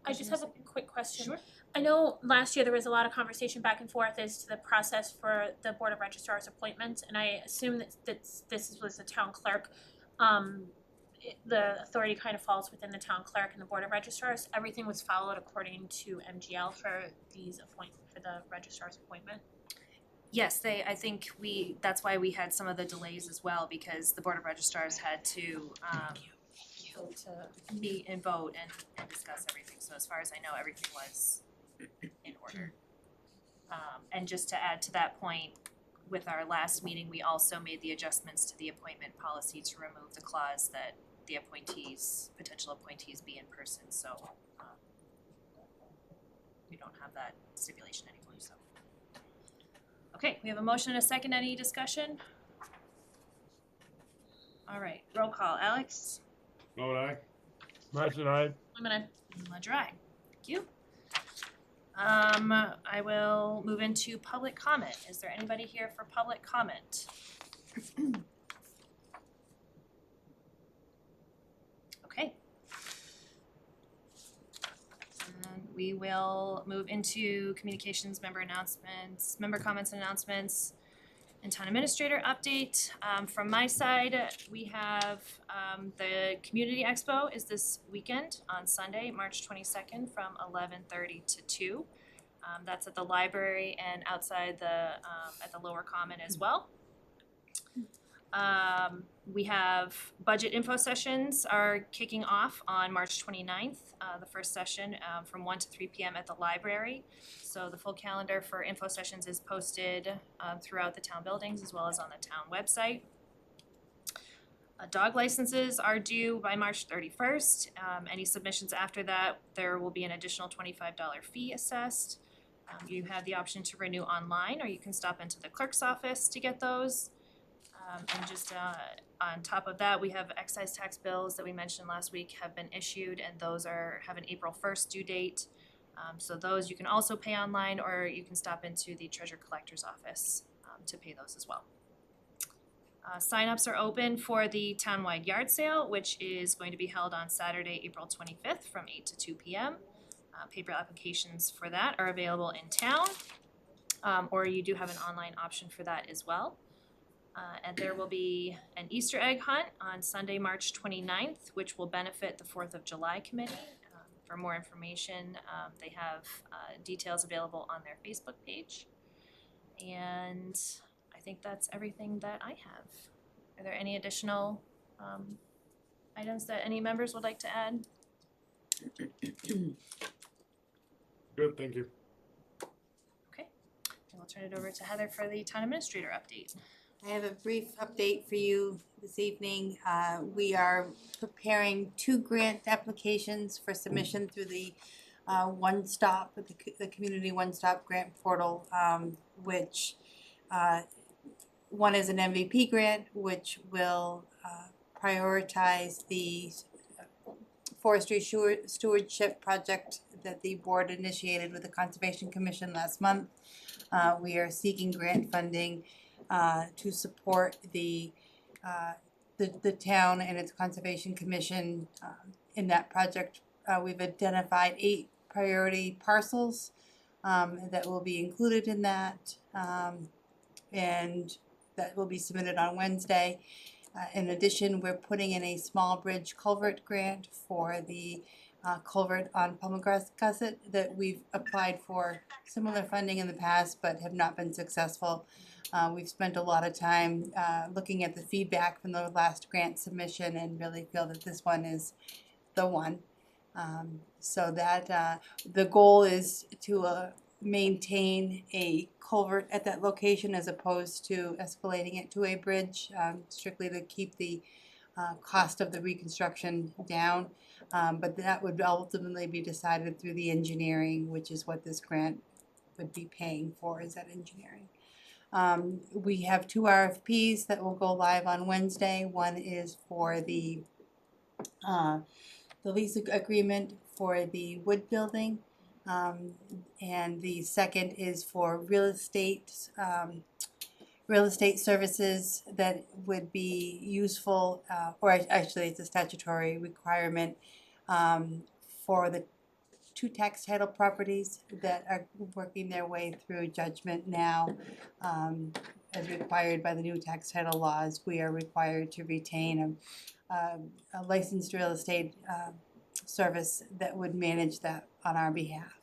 I just have a quick question. Sure. I know last year there was a lot of conversation back and forth as to the process for the Board of Registrars appointments, and I assume that this was the town clerk. The authority kind of falls within the town clerk and the Board of Registrars. Everything was followed according to MGL for the registrar's appointment. Yes, I think that's why we had some of the delays as well, because the Board of Registrars had to meet and vote and discuss everything, so as far as I know, everything was in order. And just to add to that point, with our last meeting, we also made the adjustments to the appointment policy to remove the clause that the potential appointees be in person, so we don't have that stipulation anymore, so. Okay, we have a motion and a second, any discussion? All right, roll call, Alex? Vote aye. Martin, aye. I'm gonna, Ledger, aye. Thank you. I will move into public comment. Is there anybody here for public comment? Okay. And we will move into communications, member announcements, member comments and announcements, and town administrator update. From my side, we have the Community Expo is this weekend on Sunday, March 22nd from 11:30 to 2. That's at the library and outside at the lower common as well. We have budget info sessions are kicking off on March 29th, the first session from 1 to 3 p.m. at the library. So the full calendar for info sessions is posted throughout the town buildings as well as on the town website. Dog licenses are due by March 31st. Any submissions after that, there will be an additional $25 fee assessed. You have the option to renew online, or you can stop into the clerk's office to get those. And just on top of that, we have excise tax bills that we mentioned last week have been issued, and those have an April 1st due date. So those you can also pay online, or you can stop into the treasurer collector's office to pay those as well. Sign-ups are open for the townwide yard sale, which is going to be held on Saturday, April 25th from 8 to 2 p.m. Paper applications for that are available in town, or you do have an online option for that as well. And there will be an Easter egg hunt on Sunday, March 29th, which will benefit the 4th of July committee. For more information, they have details available on their Facebook page. And I think that's everything that I have. Are there any additional items that any members would like to add? Good, thank you. Okay, and I'll turn it over to Heather for the town administrator update. I have a brief update for you this evening. We are preparing 2 grant applications for submission through the One Stop, the Community One Stop Grant Portal, which one is an MVP grant, which will prioritize the forestry stewardship project that the board initiated with the Conservation Commission last month. We are seeking grant funding to support the town and its Conservation Commission in that project. We've identified 8 priority parcels that will be included in that, and that will be submitted on Wednesday. In addition, we're putting in a small bridge culvert grant for the culvert on Palmagussit that we've applied for similar funding in the past but have not been successful. We've spent a lot of time looking at the feedback from the last grant submission and really feel that this one is the one. So that the goal is to maintain a culvert at that location as opposed to escalating it to a bridge, strictly to keep the cost of the reconstruction down. But that would ultimately be decided through the engineering, which is what this grant would be paying for, is that engineering. We have 2 RFPs that will go live on Wednesday. One is for the lease agreement for the wood building, and the second is for real estate services that would be useful, or actually it's a statutory requirement for the 2 tax title properties that are working their way through judgment now. As required by the new tax title laws, we are required to retain a licensed real estate service that would manage that on our behalf.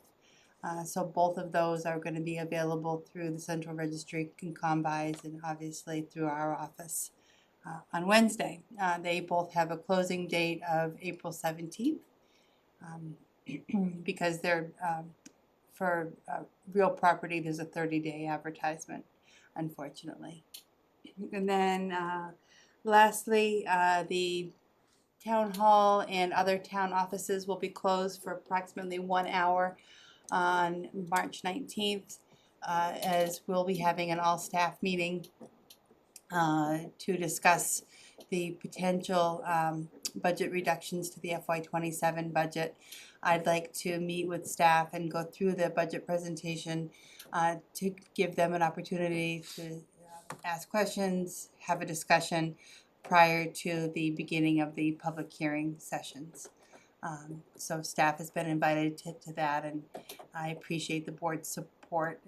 So both of those are going to be available through the Central Registry and Combis, and obviously through our office on Wednesday. They both have a closing date of April 17th because they're for real property. There's a 30-day advertisement, unfortunately. And then lastly, the town hall and other town offices will be closed for approximately 1 hour on March 19th, as we'll be having an all-staff meeting to discuss the potential budget reductions to the FY27 budget. I'd like to meet with staff and go through the budget presentation to give them an opportunity to ask questions, have a discussion prior to the beginning of the public hearing sessions. So staff has been invited to that, and I appreciate the board's support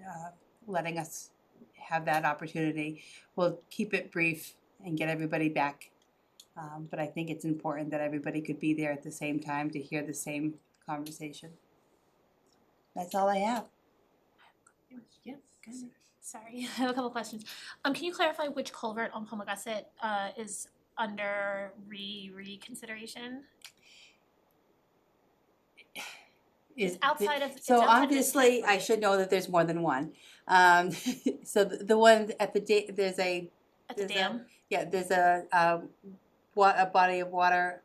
letting us have that opportunity. We'll keep it brief and get everybody back, but I think it's important that everybody could be there at the same time to hear the same conversation. That's all I have. Yeah, good. Sorry, I have a couple questions. Can you clarify which culvert on Palmagussit is under reconsideration? Is outside of- it's so outside of the obviously template. I should know that there's more than one. So the one at the there's a At the there's dam? there's a body of water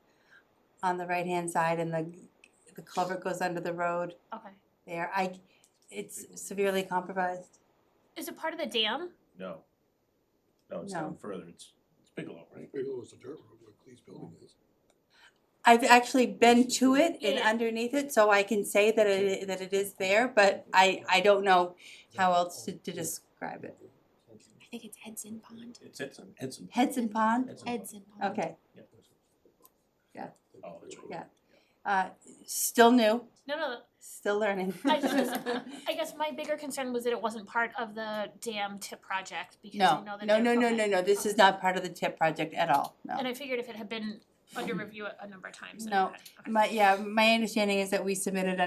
on the right hand side, and the culvert goes under the road Okay. there. It's severely compromised. Is it part of the dam? No. No, it's No. down further, it's Bigelow, right? Bigelow's the dirt road where Cleese building is. I've actually been to it and Yeah. underneath it, so I can say that it is there, but I don't know how else to describe it. I think it's Edson Pond. It's Edson. Hedson Pond? Edson Pond. Okay, Oh, that's right. Yeah. Still new, No, still learning. I guess my bigger concern was that it wasn't part of the dam tip project because I No, know that no, they're- no, no, okay. no, no, this is not part of the TIP project at all, no. And I figured if it had been under review a number of times. then No, it had- okay. my understanding is that we submitted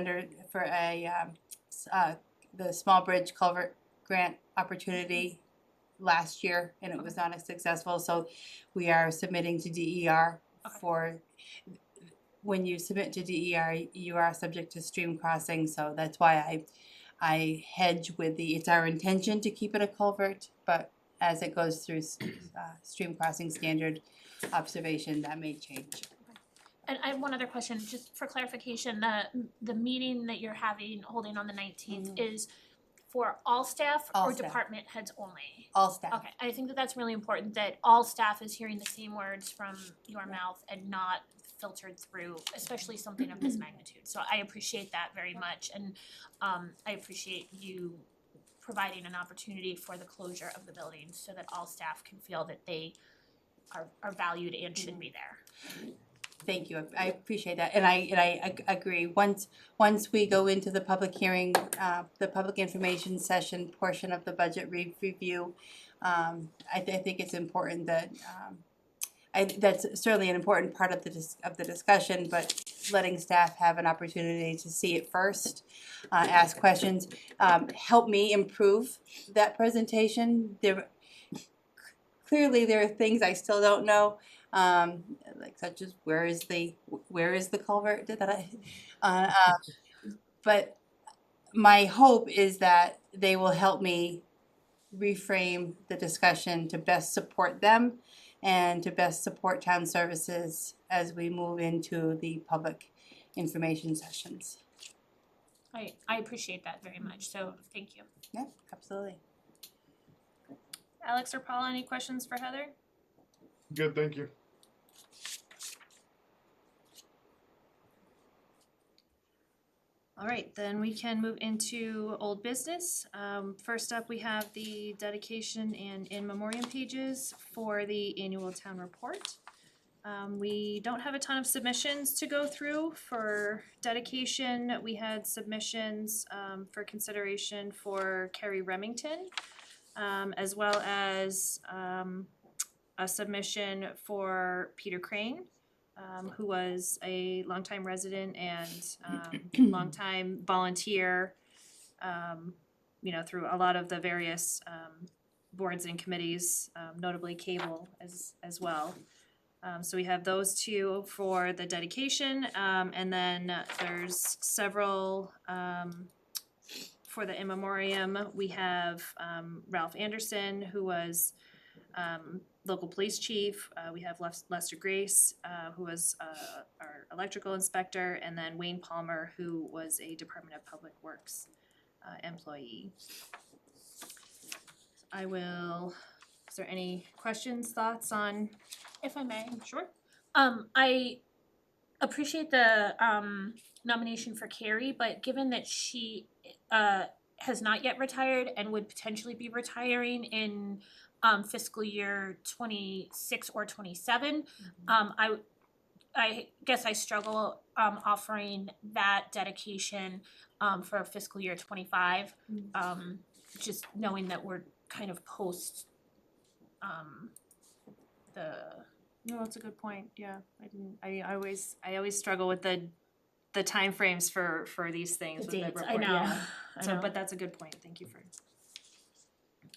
for the small bridge culvert grant opportunity last year and it was not as successful, so we are submitting to DER for, when you submit to DER, you are subject to stream crossing, so that's why I hedge with it's our intention to keep it a culvert, but as it goes through stream crossing standard observation, that may change. And I have one other question, just for clarification, the meeting that you're holding on the 19th is for all staff All or staff. department heads only? All staff. Okay, I think that that's really important, that all staff is hearing the same words from your mouth and not filtered through, especially something of this magnitude. So I appreciate that very much, and I appreciate you providing an opportunity for the closure of the building so that all staff can feel that they are valued and should be there. Thank you, I appreciate that, and I agree. Once we go into the public hearing, the public information session portion of the budget review, I think it's important that, that's certainly an important part of the discussion, but letting staff have an opportunity to see it first, ask questions, help me improve that presentation. Clearly there are things I still don't know, like such as where is the culvert that but my hope is that they will help me reframe the discussion to best support them and to best support town services as we move into the public information sessions. I appreciate that very much, so thank you. Yeah, absolutely. Alex or Paula, any questions for Heather? Good, thank you. All right, then we can move into old business. First up, we have the dedication and in memoriam pages for the annual town report. We don't have a ton of submissions to go through for dedication. We had submissions for consideration for Kerry Remington, as well as a submission for Peter Crane, who was a longtime resident and longtime volunteer, through a lot of the various boards and committees, notably cable as well. So we have those two for the dedication, and then there's several for the in memoriam. We have Ralph Anderson, who was local police chief. We have Lester Grace, who was our electrical inspector, and then Wayne Palmer, who was a Department of Public Works employee. Is there any questions, thoughts on? If I may. Sure. I appreciate the nomination for Carrie, but given that she has not yet retired and would potentially be retiring in fiscal year 26 or 27, I guess I struggle offering that dedication for fiscal year 25, just knowing that we're kind of post No, that's a good point. Yeah, I always struggle with the timeframes for these things. the with dates. the I report. know. Yeah. I So, know. but that's a good point. Thank you for.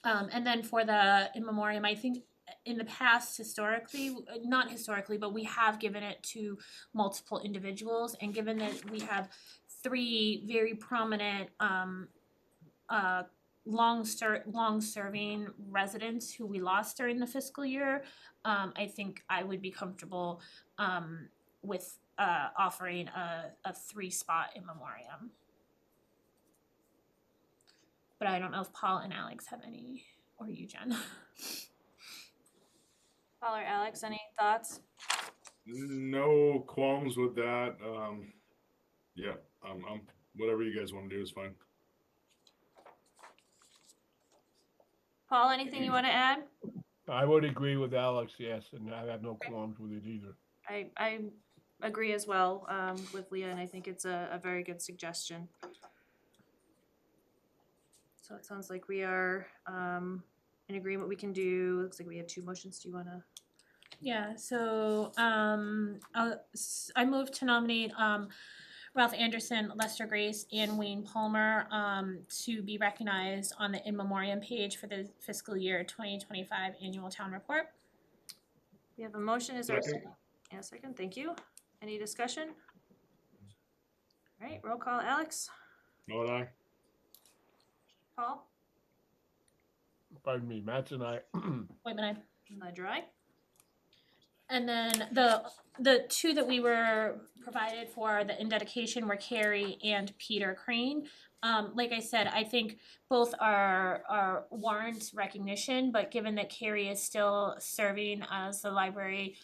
And then for the in memoriam, I think in the past, not historically, but we have given it to multiple individuals, and given that we have 3 very prominent long-serving residents who we lost during the fiscal year, I think I would be comfortable with offering a 3-spot in memoriam. But I don't know if Paul and Alex have any, or you, Jen. Paul or Alex, any thoughts? No qualms with that. Yeah, I'm whatever you guys want to do is fine. Paul, anything you want to add? I would agree with Alex, yes, and I have no qualms with it either. I agree as well with Leah, and I think it's a very good suggestion. So it sounds like we are in agreement. We can do, looks like we have 2 motions. Do you want to? Yeah, so I move to nominate Ralph Anderson, Lester Grace, and Wayne Palmer to be recognized on the in memoriam page for the fiscal year 2025 annual town report. We have a motion, is there a Second. second? Yeah, second, thank you. Any discussion? All right, roll call, Alex, Not I. Paul, Pardon me, Matt's and I, Whitman, Ledger, aye. and then the two that we were provided for the in dedication were Carrie and Peter Crane. Like I said, I think both are warrant recognition, but given that Carrie is still serving as the library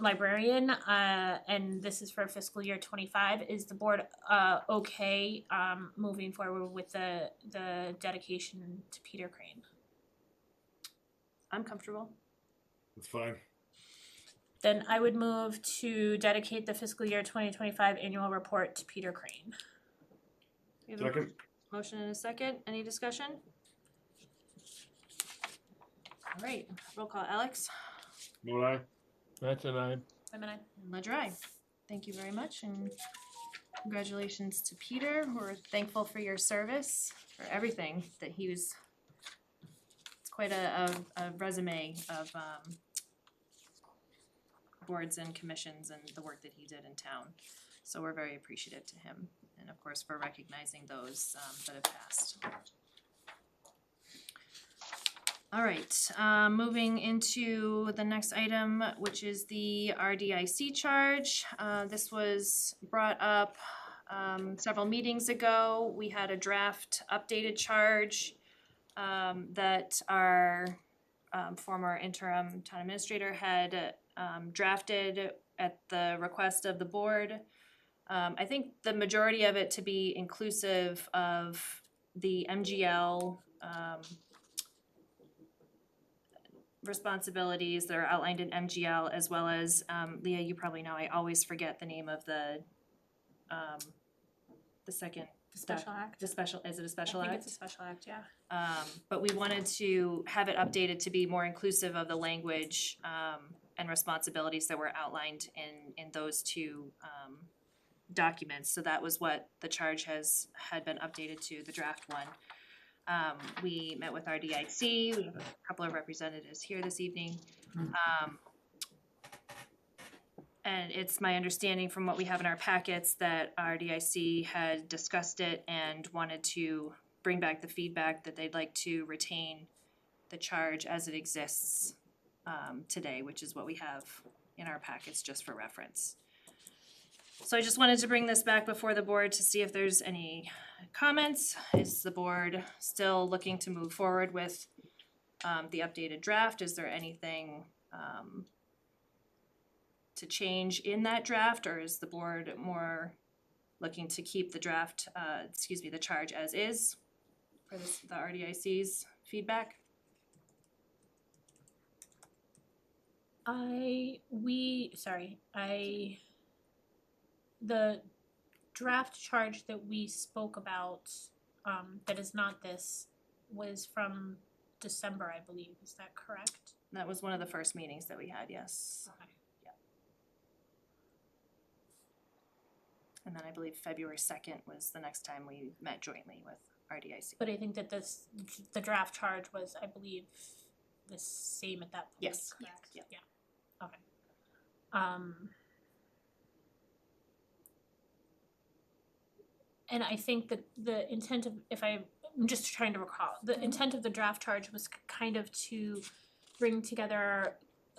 librarian, and this is for fiscal year 25, is the board okay moving forward with the dedication to Peter Crane? I'm comfortable. It's fine. Then I would move to dedicate the fiscal year 2025 annual report to Peter Crane. We have a Second. motion and a second, any discussion? All right, roll call, Alex, Not I. Matt's and I, Whitman, aye. and Ledger, aye. Thank you very much, and congratulations to Peter. We're thankful for your service, for everything that he was. It's quite a resume of boards and commissions and the work that he did in town. So we're very appreciative to him, and of course for recognizing those that have passed. All right, moving into the next item, which is the RDIC charge. This was brought up several meetings ago. We had a draft updated charge that our former interim town administrator had drafted at the request of the board. I think the majority of it to be inclusive of the MGL responsibilities that are outlined in MGL, as well as, Leah, you probably know, I always forget the name of the second. Special act. The special, is it a special I act? think it's a special act, yeah. But we wanted to have it updated to be more inclusive of the language, and responsibilities that were outlined in those two, documents. So that was what the charge had been updated to, the draft one. We met with RDIC, we have a couple of representatives here this evening. And it's my understanding from what we have in our packets that RDIC had discussed it and wanted to bring back the feedback that they'd like to retain the charge as it exists today, which is what we have in our packets just for reference. So I just wanted to bring this back before the board to see if there's any comments. Is the board still looking to move forward with the updated draft? Is there anything to change in that draft, or is the board more looking to keep the draft, the charge as is for the RDIC's feedback? The draft charge that we spoke about, that is not this, was from December, I believe, is that correct? That was one of the first meetings that we had, yes. Okay. And then I believe February 2nd was the next time we met jointly with RDIC. But I think that the draft charge was, I believe, the same at that point, Yes. correct? Yep. Yeah, okay. And I think that the intent of, I'm just trying to recall, the intent of the draft charge was kind of to bring together,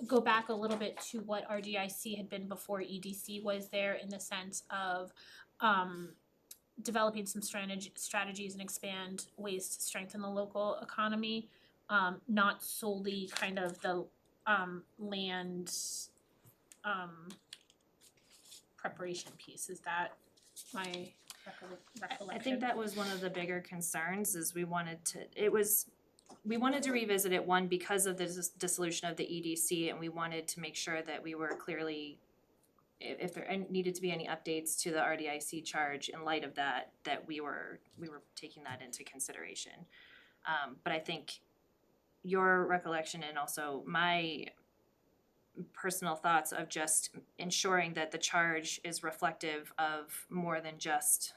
go back a little bit to what RDIC had been before EDC was there, in the sense of developing some strategies and expand ways to strengthen the local economy, not solely kind of the land preparation piece. Is that my recollection? I think that was one of the bigger concerns, is we wanted to revisit it, one, because of the dissolution of the EDC, and we wanted to make sure that we were clearly, if there needed to be any updates to the RDIC charge in light of that, that we were taking that into consideration. But I think your recollection and also my personal thoughts of just ensuring that the charge is reflective of more than just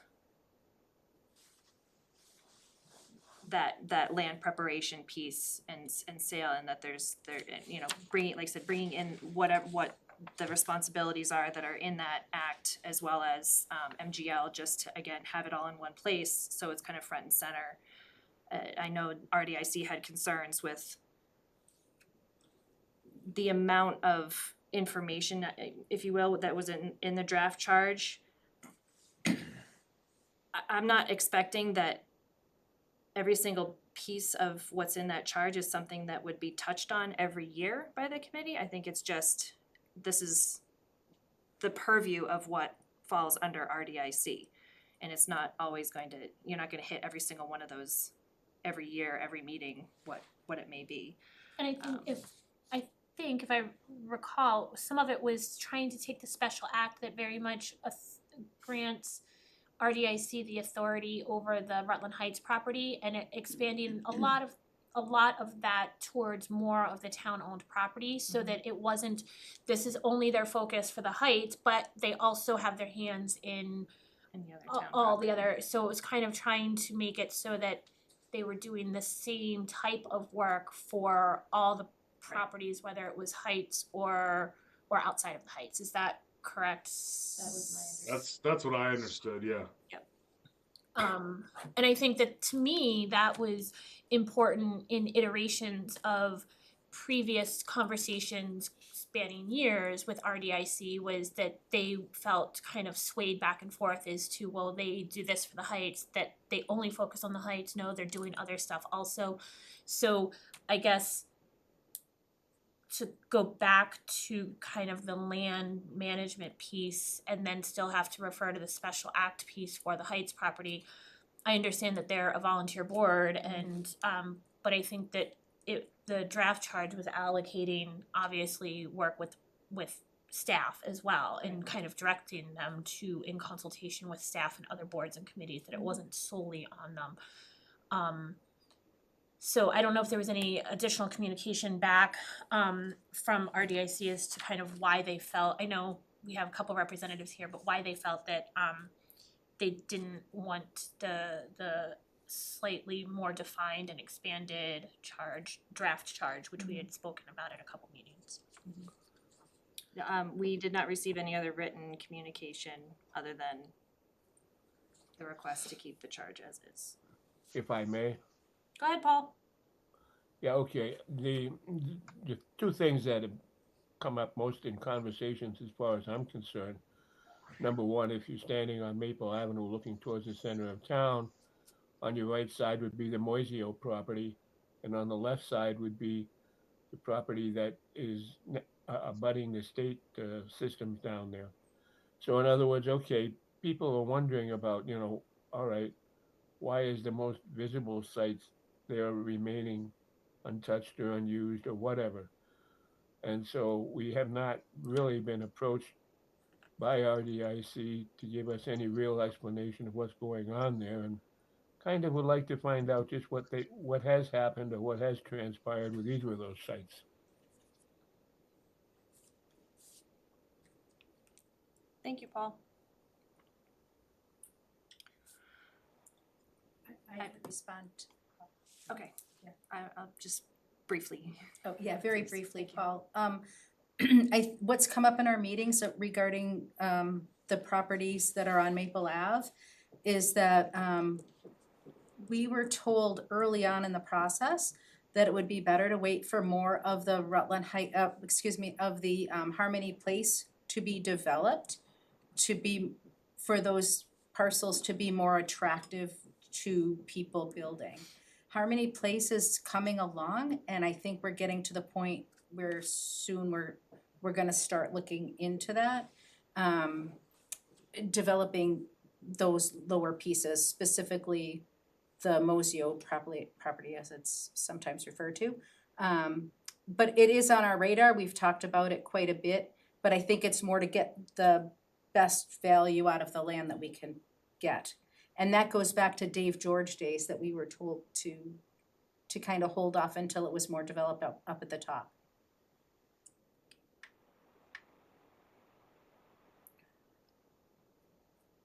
that land preparation piece and sale, and that bringing, like I said, bringing in what the responsibilities are that are in that act, as well as MGL, just to, again, have it all in one place, so it's kind of front and center. I know RDIC had concerns with the amount of information, if you will, that was in the draft charge. I'm not expecting that every single piece of what's in that charge is something that would be touched on every year by the committee. I think it's just, this is the purview of what falls under RDIC. And it's not always going to, you're not gonna hit every single one of those every year, every meeting, what it may be. And I think if I recall, some of it was trying to take the special act that very much grants RDIC the authority over the Rutland Heights property, and expanding a lot of that towards more of the town-owned property, so that it wasn't, this is only their focus for the Heights, but they also have their hands in And the other town all the property. other, so it was kind of trying to make it so that they were doing the same type of work for all the properties, whether it was Heights or outside of the Heights. Is that correct? That was my understanding. That's what I understood, yeah. And I think that, to me, that was important in iterations of previous conversations spanning years with RDIC, was that they felt kind of swayed back and forth as to, well, they do this for the Heights, that they only focus on the Heights. No, they're doing other stuff also. So I guess to go back to kind of the land management piece and then still have to refer to the special act piece for the Heights property. I understand that they're a volunteer board, and but I think that the draft charge was allocating, obviously, work with staff as well, and kind of directing them to, in consultation with staff and other boards and committees, that it wasn't solely on them. So I don't know if there was any additional communication back from RDIC as to kind of why they felt, I know we have a couple representatives here, but why they felt that they didn't want the slightly more defined and expanded draft charge, which we had spoken about at a couple meetings. We did not receive any other written communication other than the request to keep the charge as is. If I may. Go ahead, Paul. Yeah, okay. The two things that have come up most in conversations, as far as I'm concerned. Number one, if you're standing on Maple Avenue looking towards the center of town, on your right side would be the Moiseo property, and on the left side would be the property that is abutting the state systems down there. So in other words, okay, people are wondering about, all right, why is the most visible sites there remaining untouched or unused or whatever? And so we have not really been approached by RDIC to give us any real explanation of what's going on there, and kind of would like to find out just what has happened or what has transpired with either of those sites. Thank you, Paul. I could respond. Okay, I'll just briefly. Oh, yeah, very briefly, Paul. What's come up in our meetings regarding the properties that are on Maple Ave is that we were told early on in the process that it would be better to wait for more of the of the Harmony Place to be developed, for those parcels to be more attractive to people building. Harmony Place is coming along, and I think we're getting to the point where soon we're gonna start looking into that. Developing those lower pieces, specifically the Moiseo property as it's sometimes referred to. But it is on our radar, we've talked about it quite a bit, but I think it's more to get the best value out of the land that we can get. And that goes back to Dave George days, that we were told to kind of hold off until it was more developed up at the top.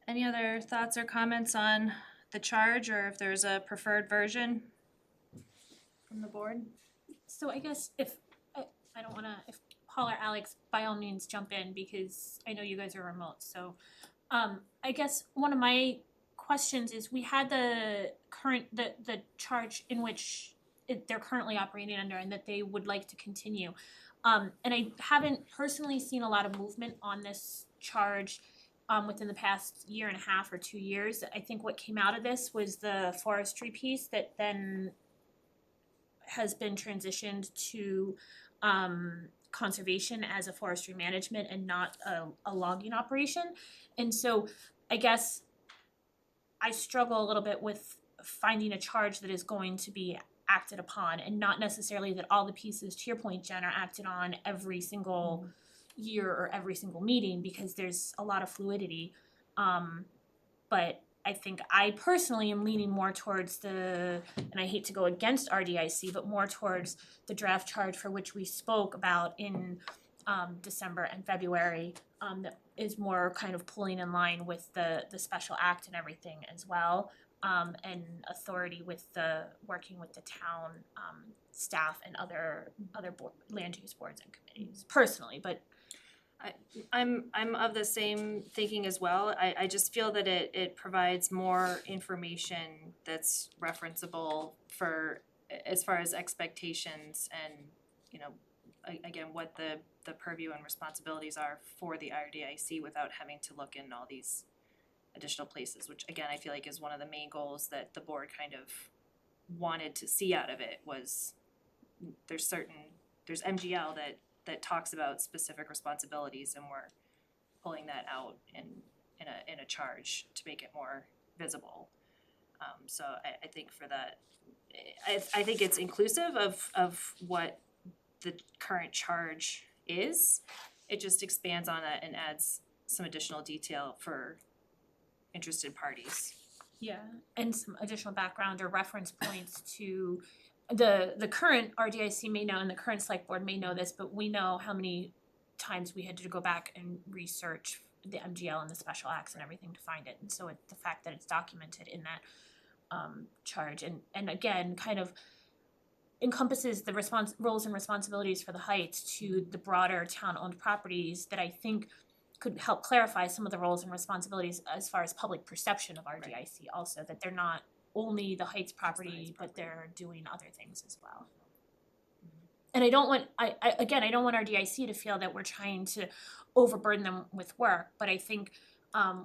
Any other thoughts or comments on the charge, or if there's a preferred version from the board? So I guess if, I don't wanna, if Paul or Alex, by all means jump in, because I know you guys are remote, so. I guess one of my questions is, we had the charge in which they're currently operating under and that they would like to continue. And I haven't personally seen a lot of movement on this charge within the past year and a half or 2 years. I think what came out of this was the forestry piece that then has been transitioned to conservation as a forestry management and not a logging operation. And so I guess I struggle a little bit with finding a charge that is going to be acted upon, and not necessarily that all the pieces, to your point, Jen, are acted on every single year or every single meeting, because there's a lot of fluidity. But I think I personally am leaning more towards and I hate to go against RDIC, but more towards the draft charge for which we spoke about in December and February, that is more kind of pulling in line with the special act and everything as well, and authority with working with the town staff and other land use boards and committees personally, but I'm of the same thinking as well. I just feel that it provides more information that's referenceable for, as far as expectations and, you know, again, what the purview and responsibilities are for the RDIC without having to look in all these additional places, which again, I feel like is one of the main goals that the board kind of wanted to see out of it. Was there's MGL that talks about specific responsibilities, and we're pulling that out in a charge to make it more visible. So I think for that, I think it's inclusive of what the current charge is. It just expands on it and adds some additional detail for interested parties. yeah, and some additional background or reference points to the current RDIC may know, and the current select board may know this, but we know how many times we had to go back and research the MGL and the special acts and everything to find it. And so the fact that it's documented in that charge, and again, kind of encompasses the roles and responsibilities for the Heights to the broader town-owned properties, that I think could help clarify some of the roles and responsibilities as far as public perception of RDIC also, that they're not only the Heights property, but they're doing other things as well. And I don't want, I don't want RDIC to feel that we're trying to overburden them with work, but I think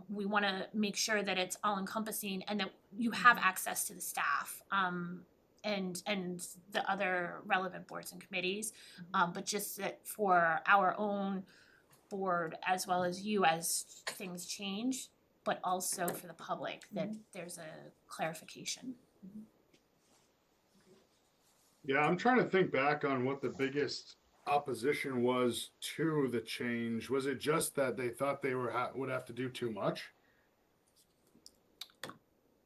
we wanna make sure that it's all encompassing and that you have access to the staff and the other relevant boards and committees, but just that for our own board as well as you, as things change, but also for the public, that there's a clarification. Yeah, I'm trying to think back on what the biggest opposition was to the change. Was it just that they thought they would have to do too much?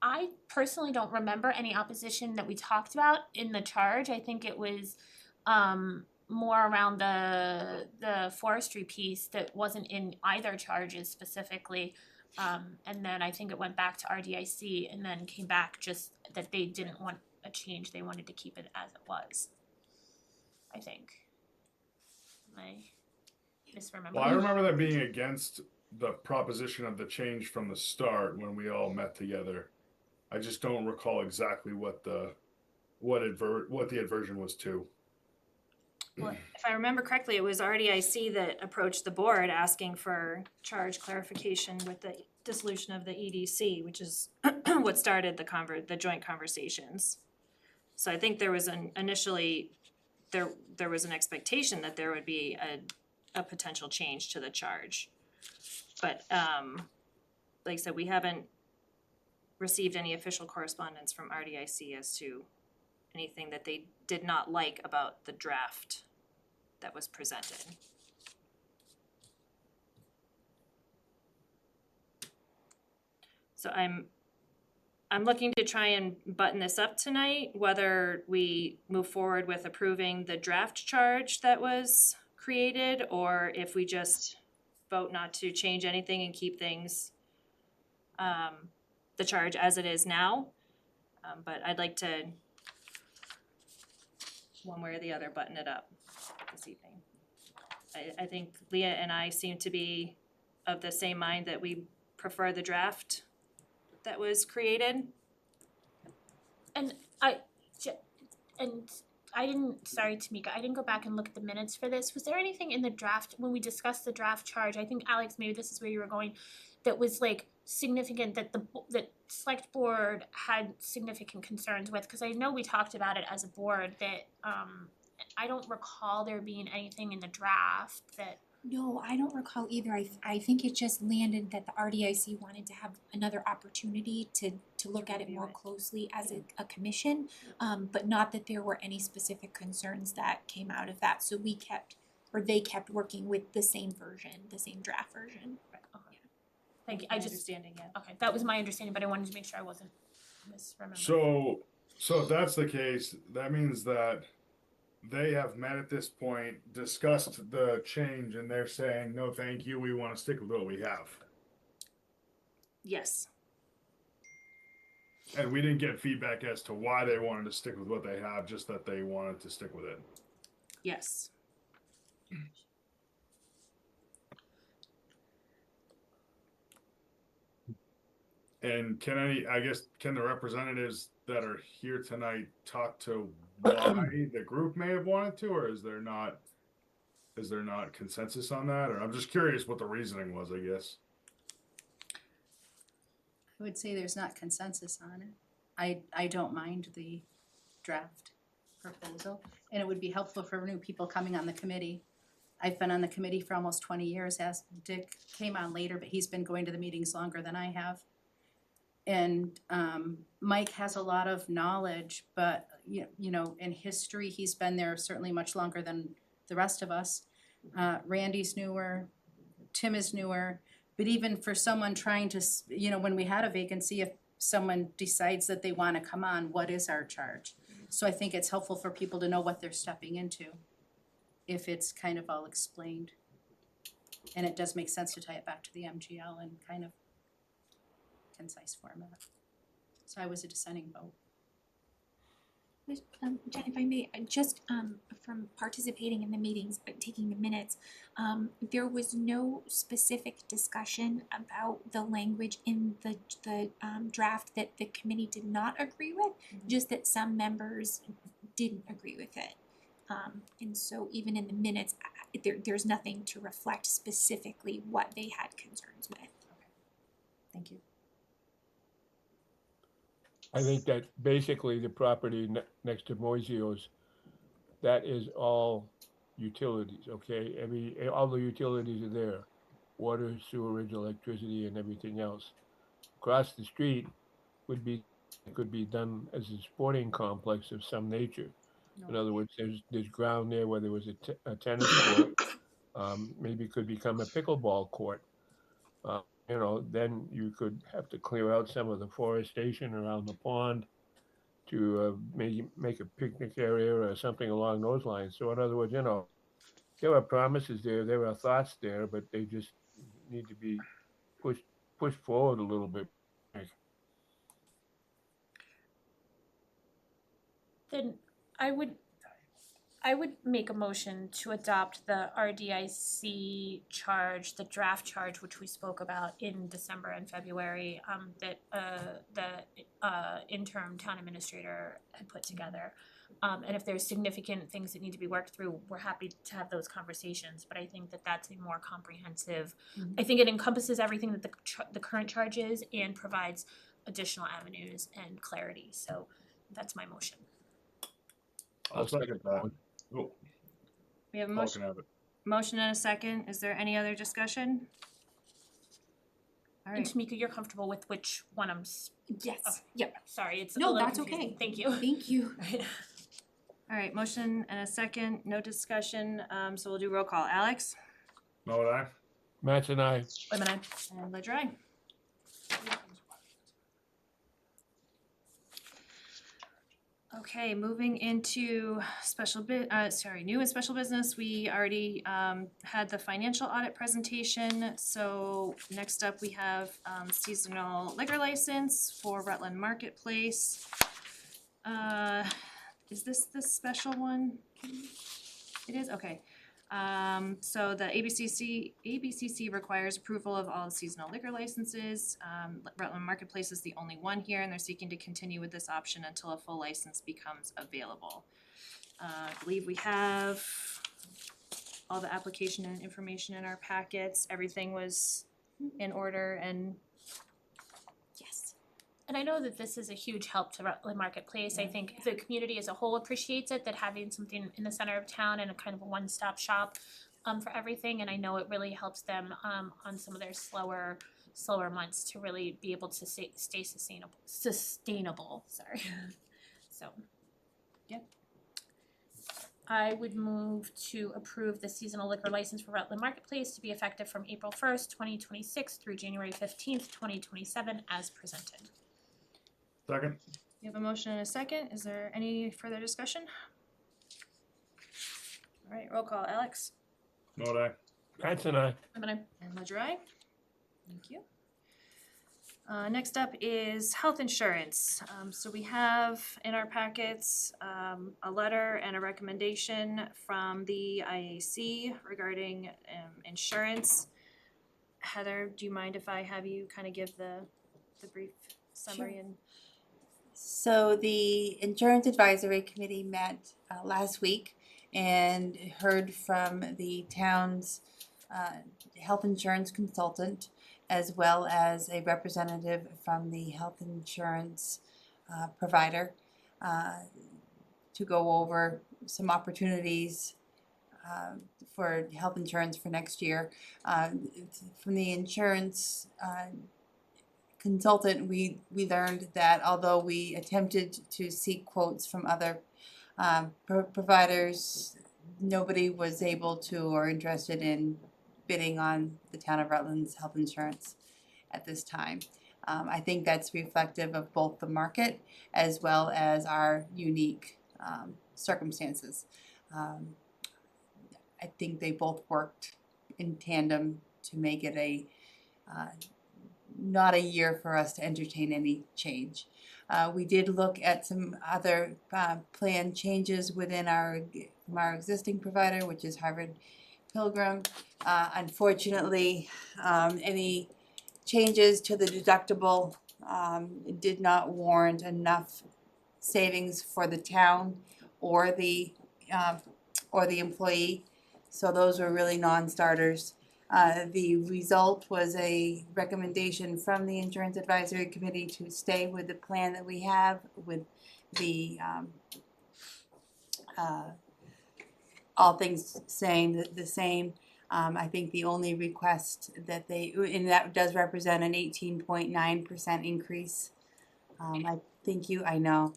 I personally don't remember any opposition that we talked about in the charge. I think it was more around the forestry piece that wasn't in either charges specifically. And then I think it went back to RDIC and then came back just that they didn't want a change. They wanted to keep it as it was, I think. Am I misremembering? Well, I remember them being against the proposition of the change from the start when we all met together. I just don't recall exactly what the aversion was to. Well, if I remember correctly, it was RDIC that approached the board asking for charge clarification with the dissolution of the EDC, which is what started the joint conversations. So I think there was initially there was an expectation that there would be a potential change to the charge. But like I said, we haven't received any official correspondence from RDIC as to anything that they did not like about the draft that was presented. So I'm looking to try and button this up tonight, whether we move forward with approving the draft charge that was created, or if we just vote not to change anything and keep things the charge as it is now. But I'd like to, one way or the other, button it up this evening. I think Leah and I seem to be of the same mind that we prefer the draft that was created. And I didn't, sorry Tamika, I didn't go back and look at the minutes for this. Was there anything in the draft, when we discussed the draft charge, I think Alex, maybe this is where you were going, that was like significant that that select board had significant concerns with? Cause I know we talked about it as a board that, I don't recall there being anything in the draft that. No, I don't recall either. I think it just landed that the RDIC wanted to have another opportunity to look at it more closely as a commission, but not that there were any specific concerns that came out of that. So they kept working with the same version, the same draft version. Okay. Thank you. I just, Understanding, yeah. okay, that was my understanding, but I wanted to make sure I wasn't misremembering. So if that's the case, that means that they have met at this point, discussed the change, and they're saying, no, thank you, we wanna stick with what we have. Yes. And we didn't get feedback as to why they wanted to stick with what they have, just that they wanted to stick with it. Yes. And can the representatives that are here tonight talk to why the group may have wanted to, or is there not consensus on that? Or I'm just curious what the reasoning was, I guess. I would say there's not consensus on it. I don't mind the draft proposal, and it would be helpful for new people coming on the committee. I've been on the committee for almost 20 years, as Dick came on later, but he's been going to the meetings longer than I have. And Mike has a lot of knowledge, but you know, in history, he's been there certainly much longer than the rest of us. Randy's newer, Tim is newer, but even for someone trying to, you know, when we had a vacancy, if someone decides that they want to come on, what is our charge? So I think it's helpful for people to know what they're stepping into, if it's kind of all explained. And it does make sense to tie it back to the MGL in kind of concise format. So I was a dissenting vote. Jen, if I may, just from participating in the meetings, but taking the minutes, there was no specific discussion about the language in the draft that the committee did not agree with, just that some members didn't agree with it. And so even in the minutes, there's nothing to reflect specifically what they had concerns with. Thank you. I think that basically the property next to Moisio's, that is all utilities, okay? All the utilities are there, water, sewerage, electricity, and everything else. Across the street could be done as a sporting complex of some nature. In other words, there's ground there where there was a tennis court, maybe it could become a pickleball court. You know, then you could have to clear out some of the forestation around the pond to maybe make a picnic area or something along those lines. So in other words, you know, there are promises there are thoughts there, but they just need to be pushed forward a little bit. Then I would make a motion to adopt the RDIC charge, the draft charge, which we spoke about in December and February, that the interim town administrator had put together. And if there's significant things that need to be worked through, we're happy to have those conversations, but I think that that's a more comprehensive, I think it encompasses everything that the current charge is and provides additional avenues and clarity, so that's my motion. I'll second that. Oh, We have a Paul motion, can have it. motion and a second. Is there any other discussion? All And right, Tamika, you're comfortable with which one Yes, oh, yep, sorry, it's a No, little that's confusing. okay. Thank you. thank you. all right, motion and a second, no discussion, so we'll do roll call. Alex? Know what I? Matt's and I, Women, And Ledger, aye. Okay, moving into new and special business, we already had the financial audit presentation, so next up we have seasonal liquor license for Rutland Marketplace. Is this the special one? It is, okay. So the ABCC requires approval of all seasonal liquor licenses. Rutland Marketplace is the only one here, and they're seeking to continue with this option until a full license becomes available. I believe we have all the application and information in our packets. Everything was in order and Yes. And I know that this is a huge help to Rutland Marketplace. I think the community as a whole appreciates it, that having something in the center of town and a kind of a one-stop shop for everything. And I know it really helps them on some of their slower months to really be able to stay sustainable, sorry. So, yep. I would move to approve the seasonal liquor license for Rutland Marketplace to be effective from April 1st, 2026 through January 15th, 2027 as presented. Second. You have a motion and a second. Is there any further discussion? All right, roll call. Alex? Vote aye. That's an aye. And Ledger, aye. Thank you. Next up is health insurance. So we have in our packets a letter and a recommendation from the IAC regarding insurance. Heather, do you mind if I have you kind of give the brief summary? Sure. So the Insurance Advisory Committee met last week and heard from the town's health insurance consultant, as well as a representative from the health insurance provider to go over some opportunities for health insurance for next year. From the insurance consultant, we learned that although we attempted to seek quotes from other providers, nobody was able to or interested in bidding on the town of Rutland's health insurance at this time. I think that's reflective of both the market as well as our unique circumstances. I think they both worked in tandem to make it not a year for us to entertain any change. We did look at some other plan changes within from our existing provider, which is Harvard Pilgrim. Unfortunately, any changes to the deductible did not warrant enough savings for the town or the employee. So those were really non-starters. The result was a recommendation from the Insurance Advisory Committee to stay with the plan that we have with the all things staying the same. I think the only request that and that does represent an 18.9% increase. I think you have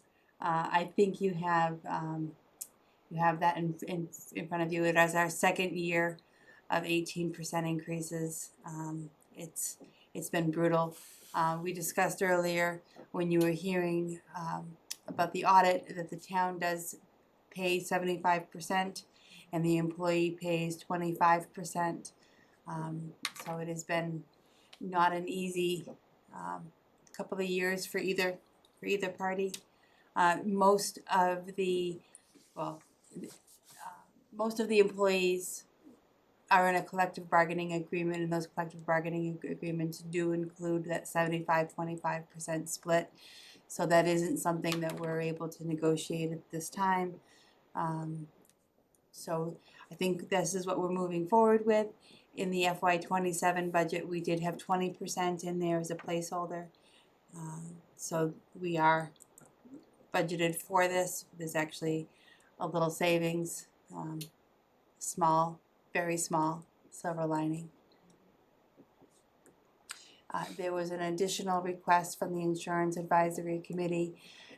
that in front of you. It is our second year of 18% increases. It's been brutal. We discussed earlier when you were hearing about the audit that the town does pay 75% and the employee pays 25%. So it has been not an easy couple of years for either party. Most of the employees are in a collective bargaining agreement, and those collective bargaining agreements do include that 75-25% split. So that isn't something that we're able to negotiate at this time. So I think this is what we're moving forward with. In the FY27 budget, we did have 20% in there as a placeholder. So we are budgeted for this. There's actually a little savings, small, very small silver lining. There was an additional request from the Insurance Advisory Committee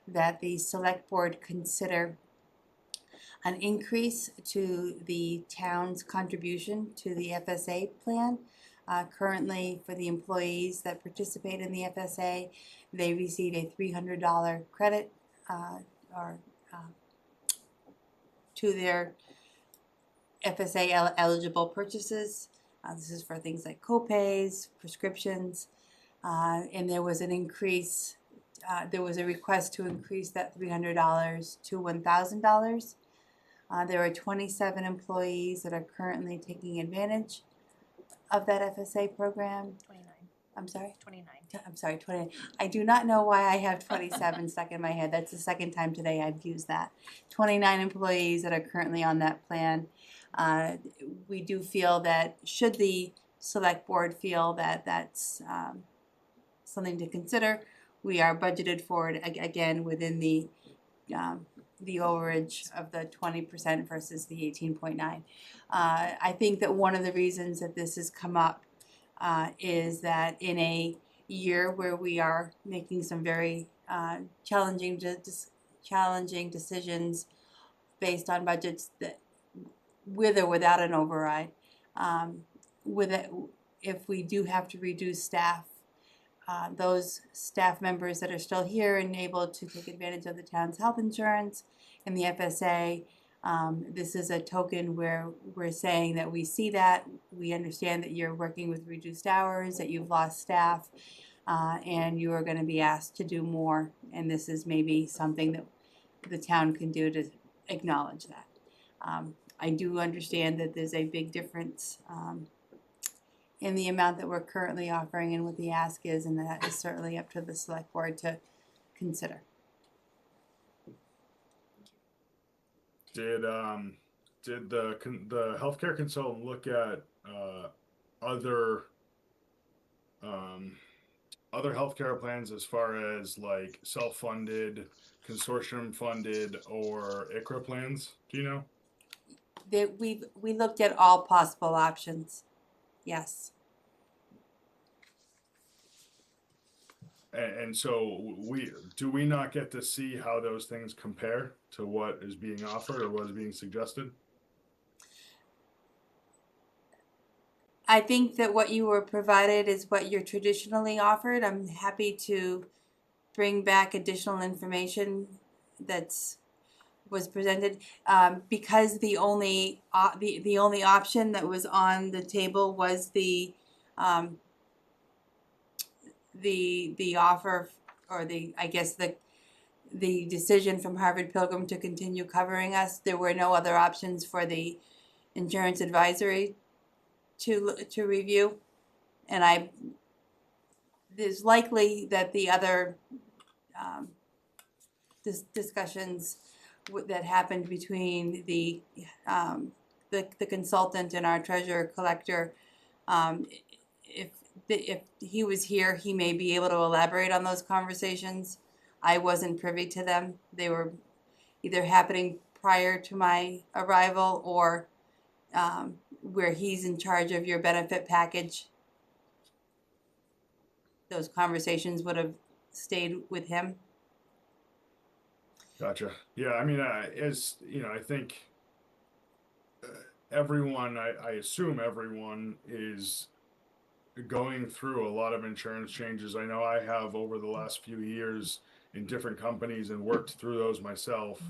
that the Select Board consider an increase to the town's contribution to the FSA plan. Currently, for the employees that participate in the FSA, they receive a $300 credit or to their FSA eligible purchases. This is for things like co-pays, prescriptions, and there was an increase. There was a request to increase that $300 to $1,000. There are 27 employees that are currently taking advantage of that FSA program. 29. I'm sorry? 29. I'm sorry, 20. I do not know why I have 27 stuck in my head. That's the second time today I've used that. 29 employees that are currently on that plan. We do feel that should the select board feel that that's something to consider, we are budgeted for it again within the overage of the 20% versus the 18.9. I think that one of the reasons that this has come up is that in a year where we are making some very challenging decisions based on budgets that, with or without an override, if we do have to reduce staff, those staff members that are still here and able to take advantage of the town's health insurance and the FSA, this is a token where we're saying that we see that, we understand that you're working with reduced hours, that you've lost staff, and you are going to be asked to do more, and this is maybe something that the town can do to acknowledge that. I do understand that there's a big difference in the amount that we're currently offering and what the ask is, and that is certainly up to the select board to consider. Did the healthcare consultant look at other healthcare plans as far as like self-funded, consortium funded, or ICHRA plans? Do you know? That we looked at all possible options. Yes. And so do we not get to see how those things compare to what is being offered or what is being suggested? I think that what you were provided is what you're traditionally offered. I'm happy to bring back additional information that's was presented because the only option that was on the table was the offer, or the decision from Harvard Pilgrim to continue covering us. There were no other options for the insurance advisory to review, and there's likely that the other discussions that happened between the consultant and our treasurer collector, if he was here, he may be able to elaborate on those conversations. I wasn't privy to them. They were either happening prior to my arrival or where he's in charge of your benefit package. Those conversations would have stayed with him. Gotcha. Yeah, I mean, as you know, I think everyone, I assume everyone is going through a lot of insurance changes. I know I have over the last few years in different companies and worked through those myself.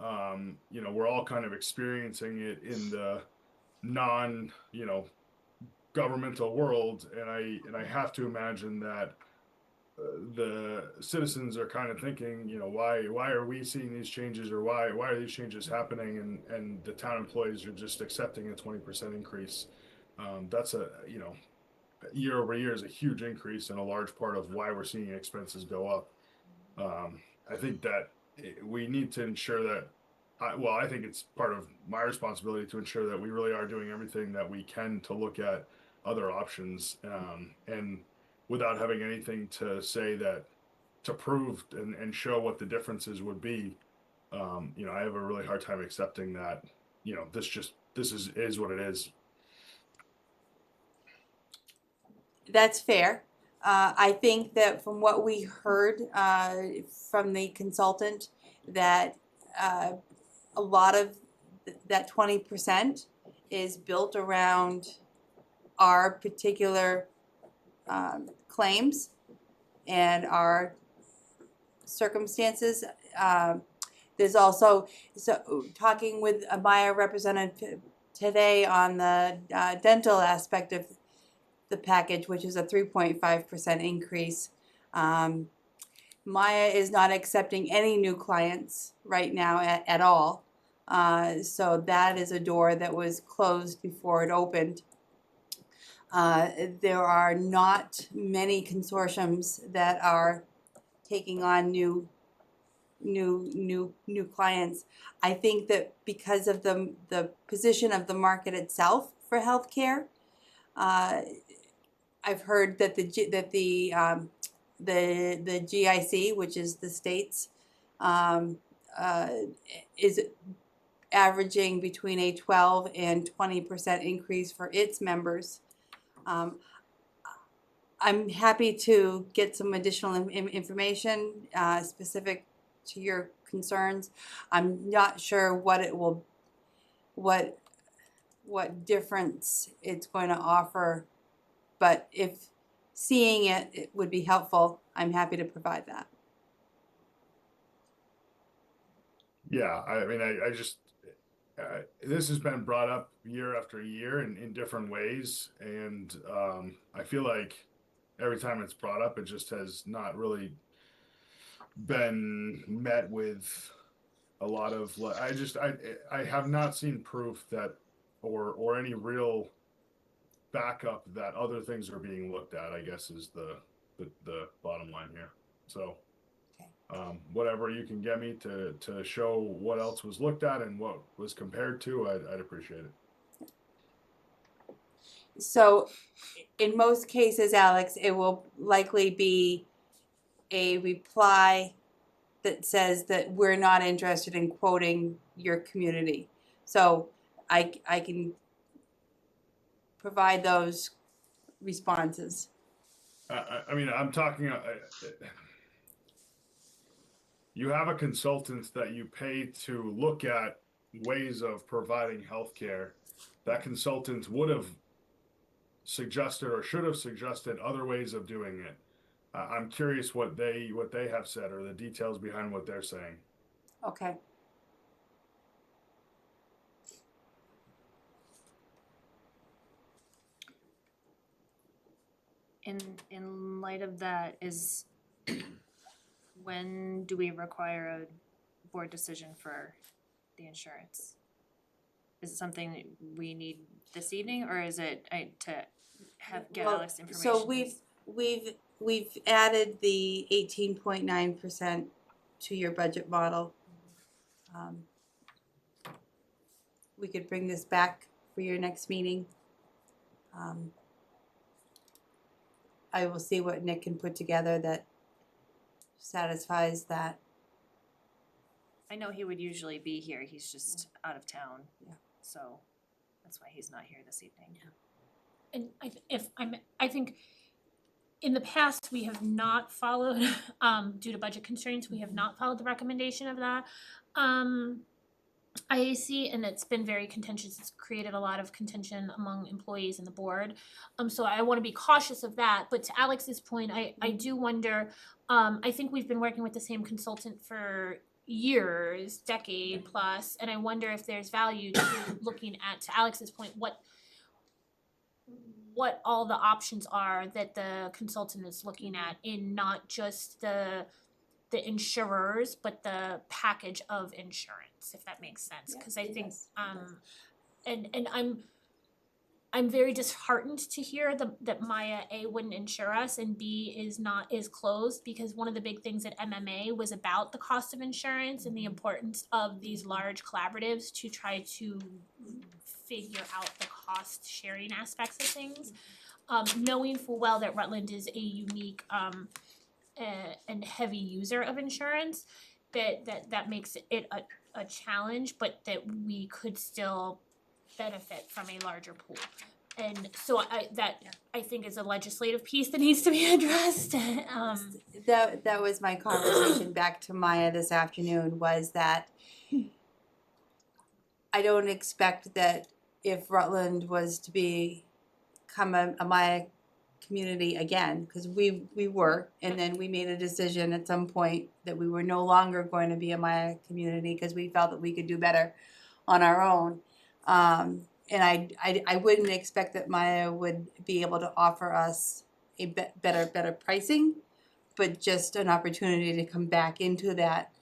You know, we're all kind of experiencing it in the governmental world, and I have to imagine that the citizens are kind of thinking, you know, why are we seeing these changes, or why are these changes happening, and the town employees are just accepting a 20% increase. That's year over year is a huge increase, and a large part of why we're seeing expenses go up. I think that we need to ensure that, I think it's part of my responsibility to ensure that we really are doing everything that we can to look at other options, and without having anything to say that to prove and show what the differences would be. I have a really hard time accepting that, this is what it is. That's fair. I think that from what we heard from the consultant, that a lot of that 20% is built around our particular claims and our circumstances. there's also, so talking with a Maya representative today on the dental aspect of the package, which is a 3.5% increase. Maya is not accepting any new clients right now at all. So that is a door that was closed before it opened. There are not many consortiums that are taking on new clients. I think that because of the position of the market itself for healthcare, I've heard that the GIC, which is the states, is averaging between a 12 and 20% increase for its members. I'm happy to get some additional information specific to your concerns. I'm not sure what difference it's going to offer, but if seeing it would be helpful, I'm happy to provide that. Yeah, I mean, I just, this has been brought up year after year in different ways, and I feel like every time it's brought up, it just has not really been met with a lot of, I have not seen proof that, or any real backup that other things are being looked at, I guess is the bottom line here. So whatever you can get me to show what else was looked at and what was compared to, I'd appreciate it. So in most cases, Alex, it will likely be a reply that says that we're not interested in quoting your community. So I can provide those responses. I mean, I'm talking, you have a consultant that you pay to look at ways of providing healthcare. That consultant would have suggested or should have suggested other ways of doing it. I'm curious what they have said or the details behind what they're saying. Okay. In light of that, when do we require a board decision for the insurance? Is it something that we need this evening, or is it to get Alex information? So we've added the 18.9% to your budget model. We could bring this back for your next meeting. I will see what Nick can put together that satisfies that. I know he would usually be here, he's just out of town. Yeah. So that's why he's not here this evening. And I think in the past, we have not followed, due to budget constraints, we have not followed the recommendation of that IAC, and it's been very contentious. It's created a lot of contention among employees and the board. So I want to be cautious of that. But to Alex's point, I do wonder, I think we've been working with the same consultant for years, decade plus, and I wonder if there's value to looking at, to Alex's point, what all the options are that the consultant is looking at in not just the insurers, but the package of insurance, if that makes sense. Because I think, and I'm very disheartened to hear that Maya A wouldn't insure us and B is closed, because one of the big things at MMA was about the cost of insurance and the importance of these large collaboratives to try to figure out the cost sharing aspects of things. Knowing full well that Rutland is a unique and heavy user of insurance, that makes it a challenge, but that we could still benefit from a larger pool. And so I think is a legislative piece that needs to be addressed. That was my conversation back to Maya this afternoon, was that I don't expect that if Rutland was to become a Maya community again, cause we were, and then we made a decision at some point that we were no longer going to be a Maya community, cause we felt that we could do better on our own. And I wouldn't expect that Maya would be able to offer us a better pricing, but just an opportunity to come back into that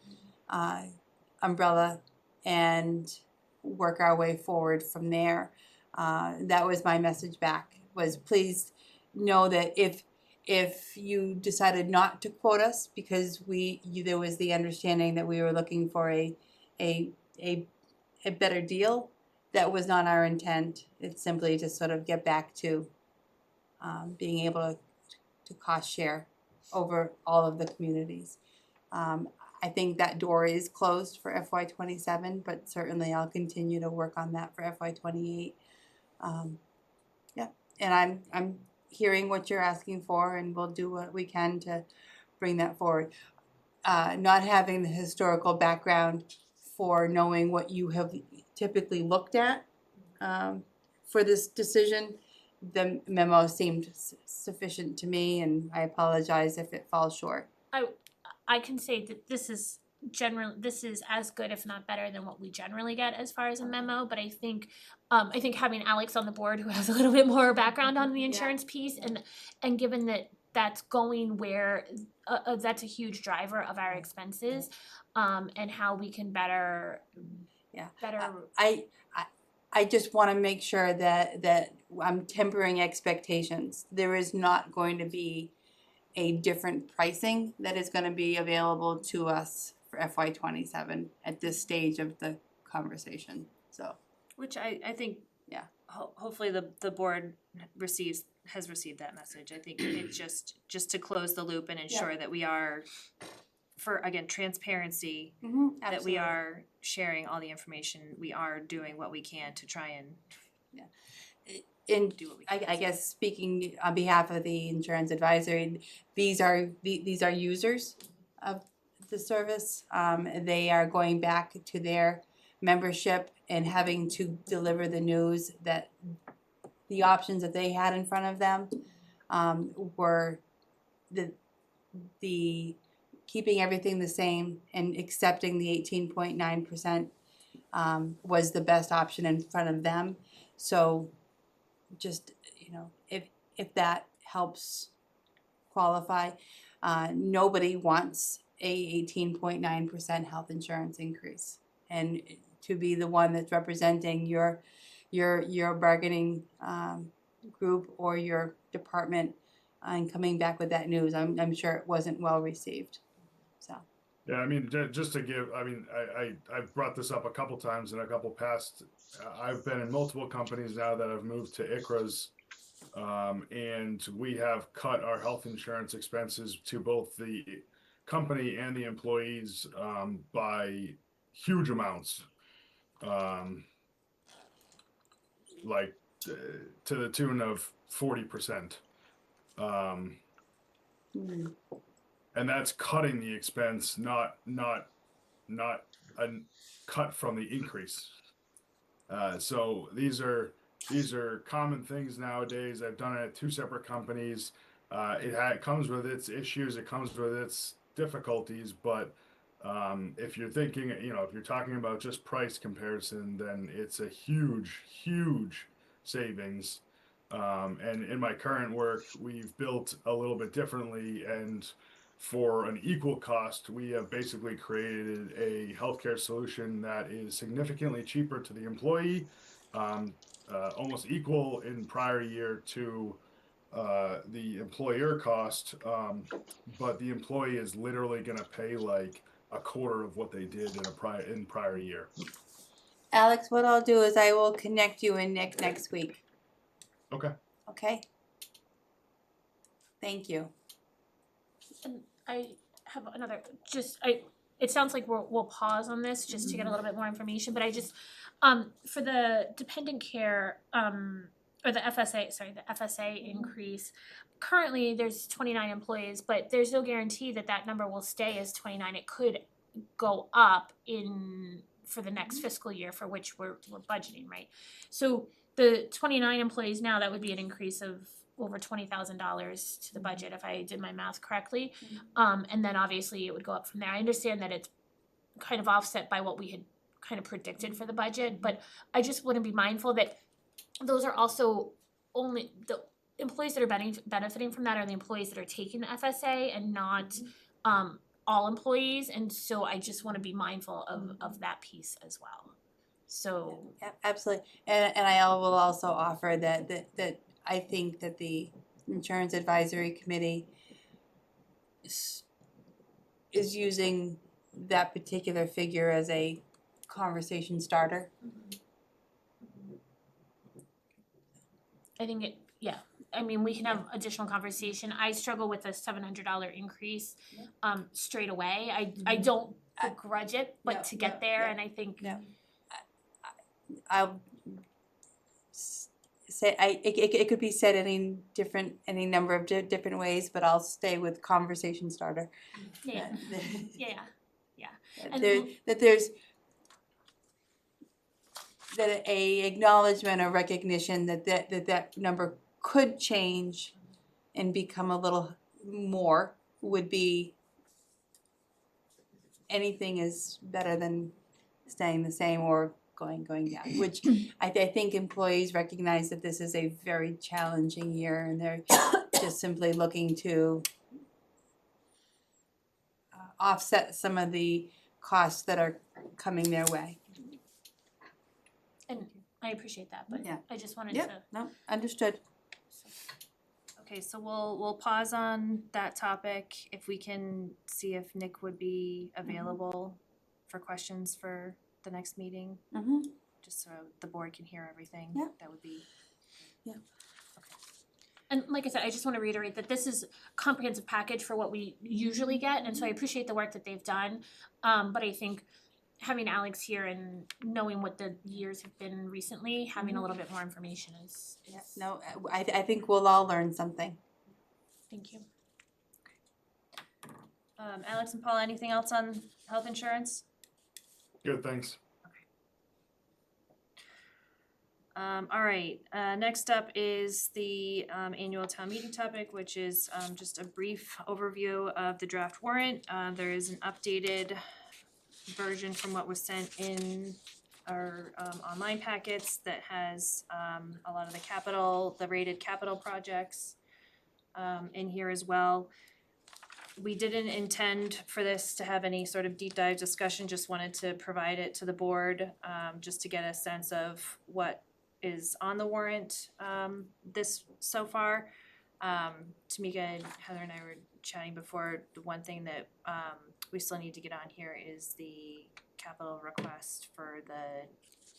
umbrella and work our way forward from there. That was my message back, was please know that if you decided not to quote us because there was the understanding that we were looking for a better deal, that was not our intent. It's simply to sort of get back to being able to cost share over all of the communities. I think that door is closed for FY '27, but certainly I'll continue to work on that for FY '28. Yeah, and I'm hearing what you're asking for, and we'll do what we can to bring that forward. Not having the historical background for knowing what you have typically looked at for this decision, the memo seemed sufficient to me, and I apologize if it falls short. I can say that this is as good, if not better, than what we generally get as far as a memo, but I think having Alex on the board, who has a little bit more background on the insurance piece, and given that that's going where that's a huge driver of our expenses, and how we can better. I just wanna make sure that I'm tempering expectations. There is not going to be a different pricing that is gonna be available to us for FY '27 at this stage of the conversation, so. Which I think, Yeah. Hopefully the board has received that message. I think it's just to close the loop and ensure that we are, for, again, transparency, that we Absolutely. are sharing all the information, we are doing what we can to try and And do what we can. I guess speaking on behalf of the insurance advisory, these are users of the service. They are going back to their membership and having to deliver the news that the options that they had in front of them were the keeping everything the same and accepting the 18.9% was the best option in front of them. So just, if that helps qualify, nobody wants a 18.9% health insurance increase. And to be the one that's representing your bargaining group or your department and coming back with that news, I'm sure it wasn't well received, so. Yeah, I mean, just to give, I've brought this up a couple times in a couple past, I've been in multiple companies now that have moved to ICRAs, and we have cut our health insurance expenses to both the company and the employees by huge amounts. Like to the tune of 40%. And that's cutting the expense, not a cut from the increase. So these are common things nowadays. I've done it at two separate companies. It comes with its issues. It comes with its difficulties. But if you're thinking, if you're talking about just price comparison, then it's a huge savings. And in my current work, we've built a little bit differently, and for an equal cost, we have basically created a healthcare solution that is significantly cheaper to the employee, almost equal in prior year to the employer cost, but the employee is literally going to pay like a quarter of what they did in prior year. Alex, what I'll do is I will connect you and Nick next week. Okay. Okay? Thank you. And I have another, it sounds like we'll pause on this just to get a little bit more information, but I just, for the dependent care, or the FSA increase, currently there's 29 employees, but there's no guarantee that number will stay as 29. It could go up for the next fiscal year for which we're budgeting, right? So the 29 employees now, that would be an increase of over $20,000 to the budget if I did my math correctly. And then obviously it would go up from there. I understand that it's kind of offset by what we had kind of predicted for the budget, but I just want to be mindful that those are also only the employees that are benefiting from that are the employees that are taking the FSA and not all employees, and so I just want to be mindful of that piece as well. So Absolutely, and I will also offer that I think that the Insurance Advisory Committee is using that particular figure as a conversation starter. I think I mean, we can have additional conversation. I struggle with a $700 increase straight away. I don't begrudge it, but to get there, and I think I'll say it could be said any number of different ways, but I'll stay with conversation starter. yeah. There's a acknowledgement or recognition that number could change and become a little more would be, anything is better than staying the same or going down, which I think employees recognize that this is a very challenging year and they're just simply looking to offset some of the costs that are coming their way. And I appreciate that, but Yeah. I just wanted Yep, to. no, understood. Okay, so we'll pause on that topic. If we can see if Nick would be available for questions for the next meeting, Mm-hmm. just so the board can hear everything. Yeah. That would be. And like I said, I just want to reiterate that this is a comprehensive package for what we usually get, and so I appreciate the work that they've done. But I think having Alex here and knowing what the years have been recently, having a little bit more information is. No, I think we'll all learn something. Thank you. Alex and Paul, anything else on health insurance? Good, thanks. All right, next up is the annual town meeting topic, which is just a brief overview of the draft warrant. There is an updated version from what was sent in our online packets that has a lot of the rated capital projects in here as well. We didn't intend for this to have any sort of deep dive discussion, just wanted to provide it to the board just to get a sense of what is on the warrant this so far. Tamika and Heather and I were chatting before, the one thing that we still need to get on here is the capital request for the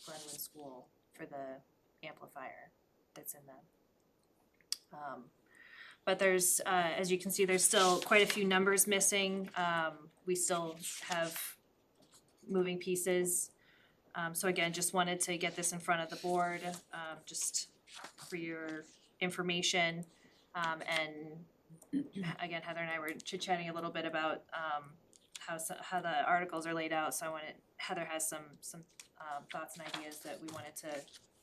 Glenwood School for the amplifier that's in that. But there's, as you can see, there's still quite a few numbers missing. We still have moving pieces. So again, just wanted to get this in front of the board, just for your information. And again, Heather and I were chit-chatting a little bit about how the articles are laid out. So Heather has some thoughts and ideas that we wanted to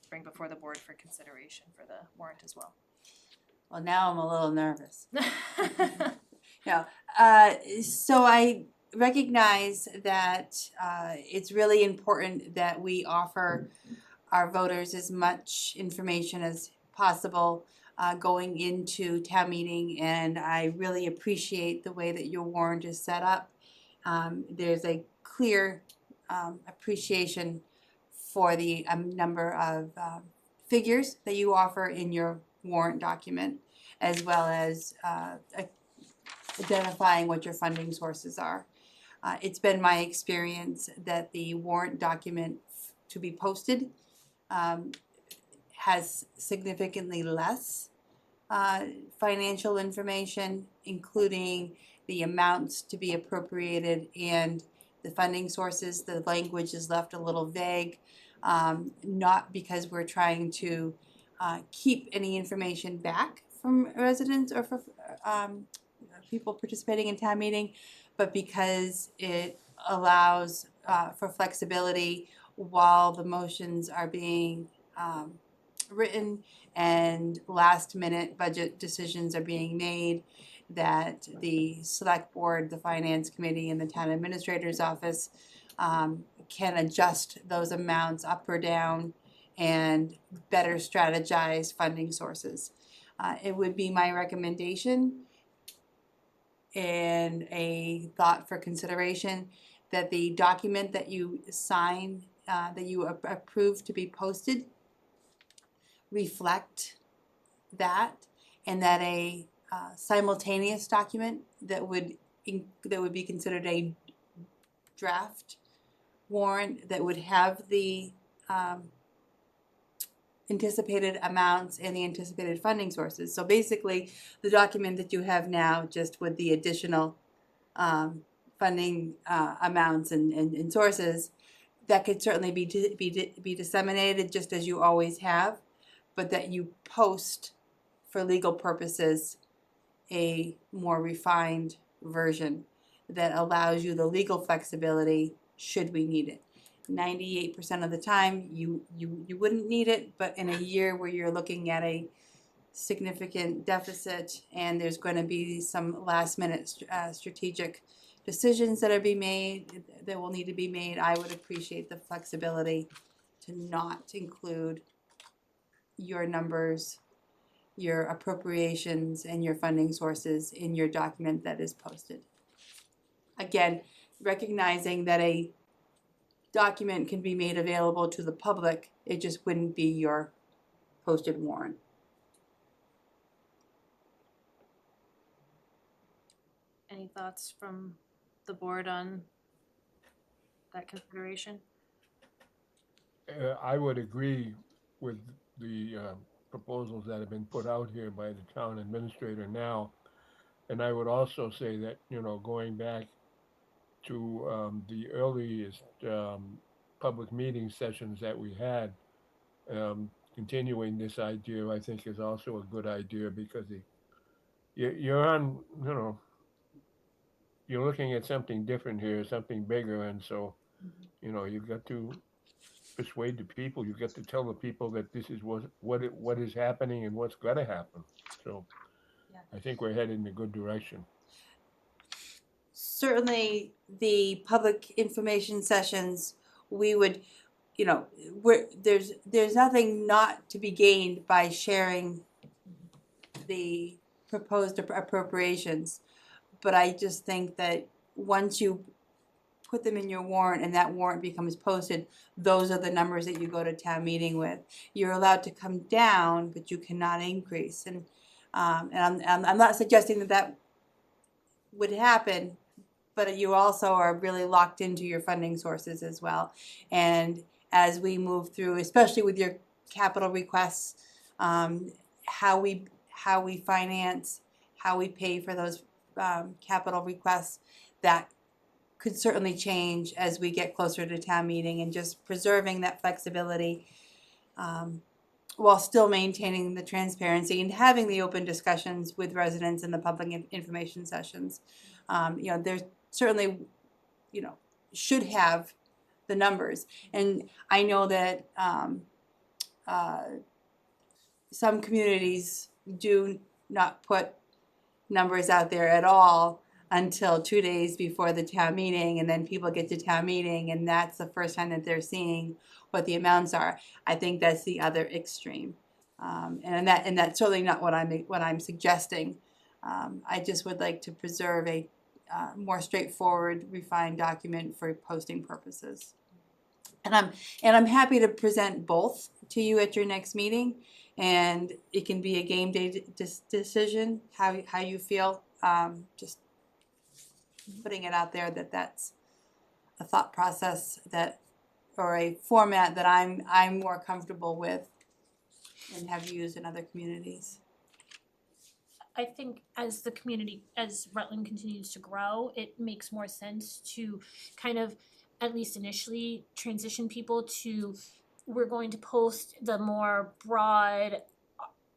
bring before the board for consideration for the warrant as well. Well, now I'm a little nervous. No, so I recognize that it's really important that we offer our voters as much information as possible going into town meeting, and I really appreciate the way that your warrant is set up. There's a clear appreciation for the number of figures that you offer in your warrant document, as well as identifying what your funding sources are. It's been my experience that the warrant document to be posted has significantly less financial information, including the amounts to be appropriated and the funding sources. The language is left a little vague, not because we're trying to keep any information back from residents or for people participating in town meeting, but because it allows for flexibility while the motions are being written and last minute budget decisions are being made, that the select board, the finance committee, and the town administrator's office can adjust those amounts up or down and better strategize funding sources. It would be my recommendation and a thought for consideration that the document that you sign, that you approve to be posted, reflect that, and that a simultaneous document that would be considered a draft warrant that would have the anticipated amounts and the anticipated funding sources. So basically, the document that you have now, just with the additional funding amounts and sources, that could certainly be disseminated just as you always have, but that you post for legal purposes a more refined version that allows you the legal flexibility should we need it. 98% of the time you wouldn't need it, but in a year where you're looking at a significant deficit and there's going to be some last minute strategic decisions that will need to be made, I would appreciate the flexibility to not include your numbers, your appropriations, and your funding sources in your document that is posted. Again, recognizing that a document can be made available to the public, it just wouldn't be your posted warrant. Any thoughts from the board on that consideration? I would agree with the proposals that have been put out here by the town administrator now. And I would also say that, going back to the earliest public meeting sessions that we had, continuing this idea, I think, is also a good idea, because you're on, you're looking at something different here, something bigger, and so, you've got to persuade the people. You've got to tell the people that this is what is happening and what's going to happen. So, Yeah. I think we're headed in a good direction. Certainly, the public information sessions, we would, there's nothing not to be gained by sharing the proposed appropriations. But I just think that once you put them in your warrant and that warrant becomes posted, those are the numbers that you go to town meeting with. You're allowed to come down, but you cannot increase. And I'm not suggesting that would happen, but you also are really locked into your funding sources as well. And as we move through, especially with your capital requests, how we finance, how we pay for those capital requests, that could certainly change as we get closer to town meeting, and just preserving that flexibility while still maintaining the transparency and having the open discussions with residents in the public information sessions. There's certainly, should have the numbers. And I know that some communities do not put numbers out there at all until 2 days before the town meeting, and then people get to town meeting and that's the first time that they're seeing what the amounts are. I think that's the other extreme, and that's certainly not what I'm suggesting. I just would like to preserve a more straightforward, refined document for posting purposes. And I'm happy to present both to you at your next meeting, and it can be a game day decision how you feel. Just putting it out there that's a thought process or a format that I'm more comfortable with and have used in other communities. I think as Rutland continues to grow, it makes more sense to kind of, at least initially, transition people to, we're going to post the more broad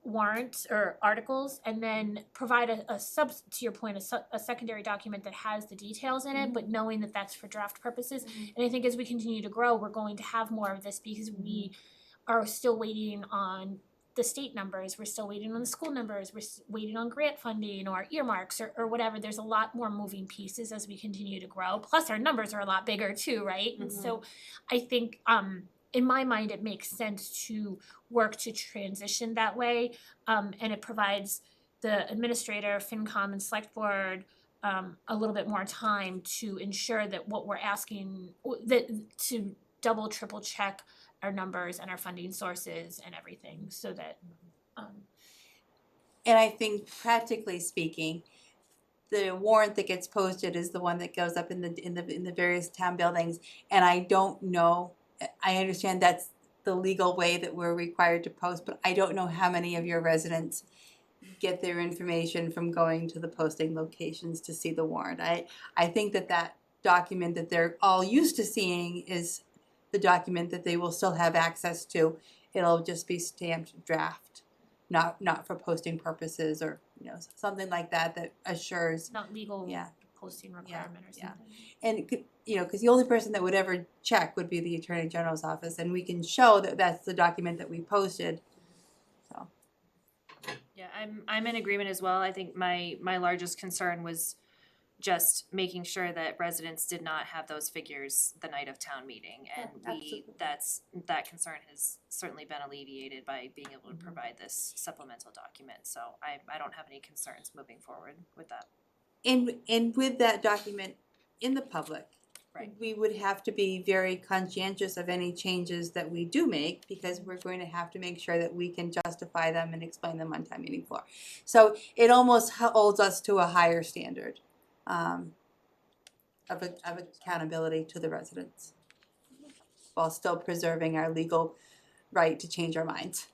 warrants or articles, and then provide to your point, a secondary document that has the details in it, but knowing that that's for draft purposes. And I think as we continue to grow, we're going to have more of this, because we are still waiting on the state numbers, we're still waiting on the school numbers, waiting on grant funding or earmarks or whatever. There's a lot more moving pieces as we continue to grow. Plus our numbers are a lot bigger too, right? And so I think in my mind, it makes sense to work to transition that way. And it provides the administrator, FinCom and select board a little bit more time to ensure that what we're asking, that to double, triple check our numbers and our funding sources and everything so that And I think practically speaking, the warrant that gets posted is the one that goes up in the various town buildings. And I don't know, I understand that's the legal way that we're required to post, but I don't know how many of your residents get their information from going to the posting locations to see the warrant. I think that document that they're all used to seeing is the document that they will still have access to. It'll just be stamped draft, not for posting purposes or, you know, something like that assures. not legal Yeah. posting requirement or yeah. something. And, you know, because the only person that would ever check would be the Attorney General's office, and we can show that that's the document that we posted. So, Yeah, I'm in agreement as well. I think my largest concern was just making sure that residents did not have those figures the night of town meeting. And that concern has certainly been alleviated by being able to provide this supplemental document. So I don't have any concerns moving forward with that. and with that document in the public, Right. we would have to be very conscientious of any changes that we do make, because we're going to have to make sure that we can justify them and explain them on town meeting floor. So it almost holds us to a higher standard of accountability to the residents, while still preserving our legal right to change our minds.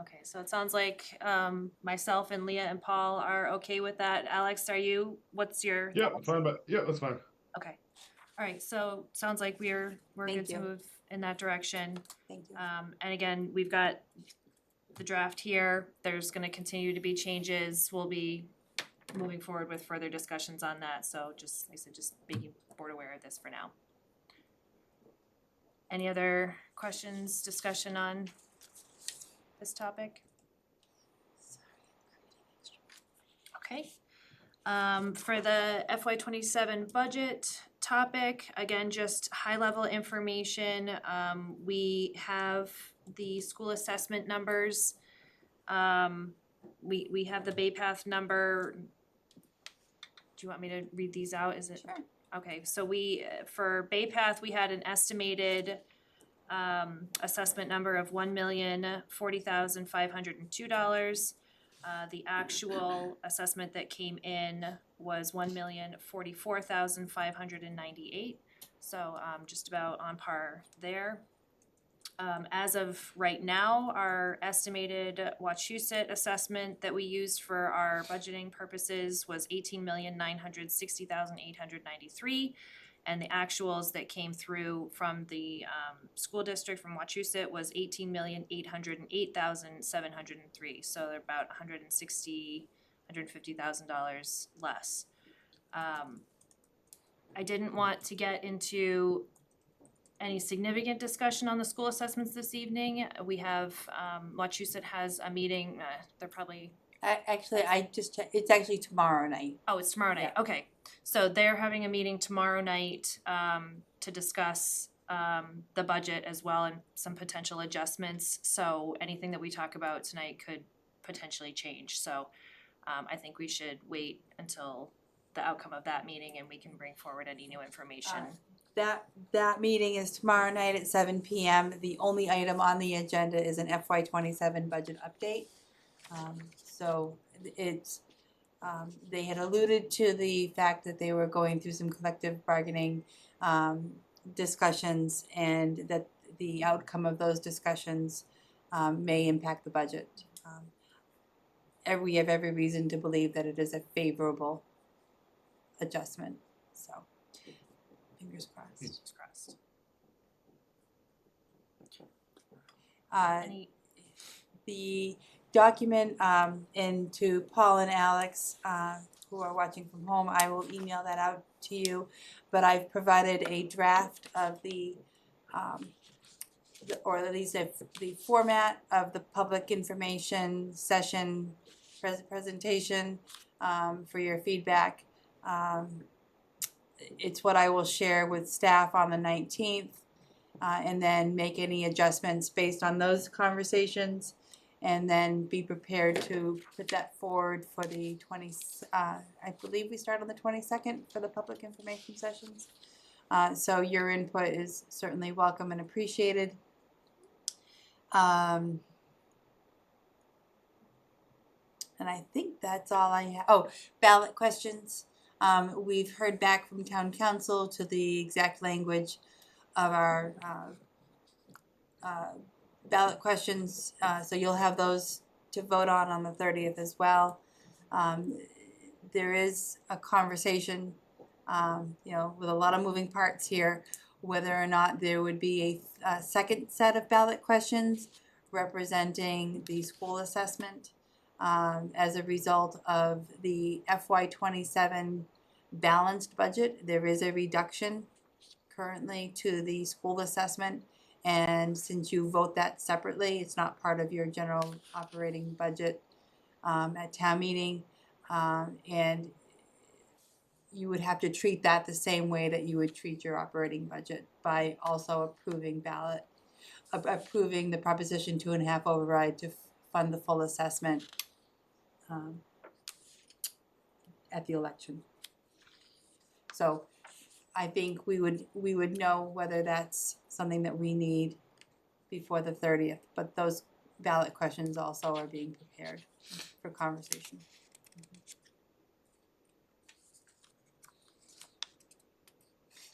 Okay, so it sounds like myself and Leah and Paul are okay with that. Alex, what's your? Yeah, fine, but yeah, that's fine. Okay, all right, so sounds like we're Thank good to you. move in that direction. Thank you. And again, we've got the draft here. There's gonna continue to be changes. We'll be moving forward with further discussions on that, so just, like I said, just making the board aware of this for now. Any other questions, discussion on this topic? Okay. For the FY 27 budget topic, again, just high level information. We have the school assessment numbers. We have the Bay Path number. Do you want me to read these out? Is it? Sure. Okay, so for Bay Path, we had an estimated assessment number of $1,040,502. The actual assessment that came in was $1,044,598. So just about on par there. As of right now, our estimated Wachusett assessment that we used for our budgeting purposes was $18,960,893. And the actuals that came through from the school district from Wachusett was $18,808,703. So they're about $150,000 less. I didn't want to get into any significant discussion on the school assessments this evening. We have, Wachusett has a meeting, they're probably. Actually, I just checked, it's actually tomorrow night. Oh, it's tomorrow night, okay. So they're having a meeting tomorrow night, to discuss, the budget as well and some potential adjustments. So anything that we talk about tonight could potentially change, so, I think we should wait until the outcome of that meeting and we can bring forward any new information. That meeting is tomorrow night at 7 p.m. The only item on the agenda is an FY 27 budget update. So it's, they had alluded to the fact that they were going through some collective bargaining discussions, and that the outcome of those discussions may impact the budget. We have every reason to believe that it is a favorable adjustment, so fingers crossed. Fingers crossed. Any, The document, and to Paul and Alex, who are watching from home, I will email that out to you. But I've provided a draft of the or at least if the format of the public information session presentation, for your feedback. It's what I will share with staff on the 19th, and then make any adjustments based on those conversations. And then be prepared to put that forward for the I believe we start on the 22nd for the public information sessions. So your input is certainly welcome and appreciated. And I think that's all I have. Oh, ballot questions. We've heard back from town council to the exact language of our ballot questions, so you'll have those to vote on the 30th as well. There is a conversation, with a lot of moving parts here, whether or not there would be a second set of ballot questions representing the school assessment as a result of the FY27 balanced budget. There is a reduction currently to the school assessment. And since you vote that separately, it's not part of your general operating budget at town meeting. And you would have to treat that the same way that you would treat your operating budget by also approving the Proposition 2.5 override to fund the full assessment at the election. So I think we would know whether that's something that we need before the 30th, but those ballot questions also are being prepared for conversation.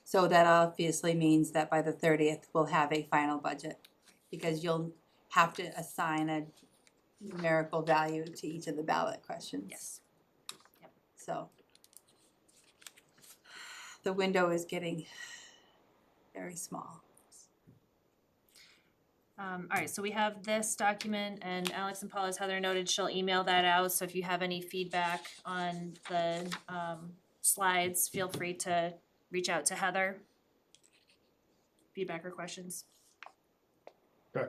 So that obviously means that by the 30th, we'll have a final budget, because you'll have to assign a numerical value to each of the ballot questions. Yes. Yep. So the window is getting very small. All right, so we have this document, and Alex and Paul, as Heather noted, she'll email that out, so if you have any feedback on the slides, feel free to reach out to Heather. Feedback or questions? Okay.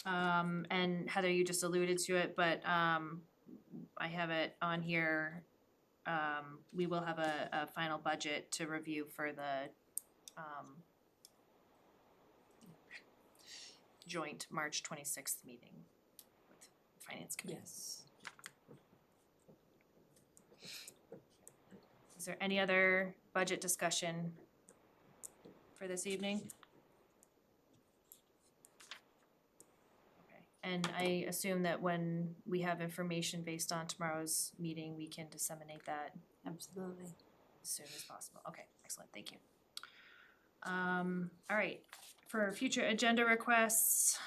And Heather, you just alluded to it, but I have it on here. We will have a final budget to review for the joint March 26th meeting with the Finance Committee. Yes. Is there any other budget discussion for this evening? Okay, and I assume that when we have information based on tomorrow's meeting, we can disseminate that Absolutely. as soon as possible. Okay, excellent, thank you. All right, for future agenda requests,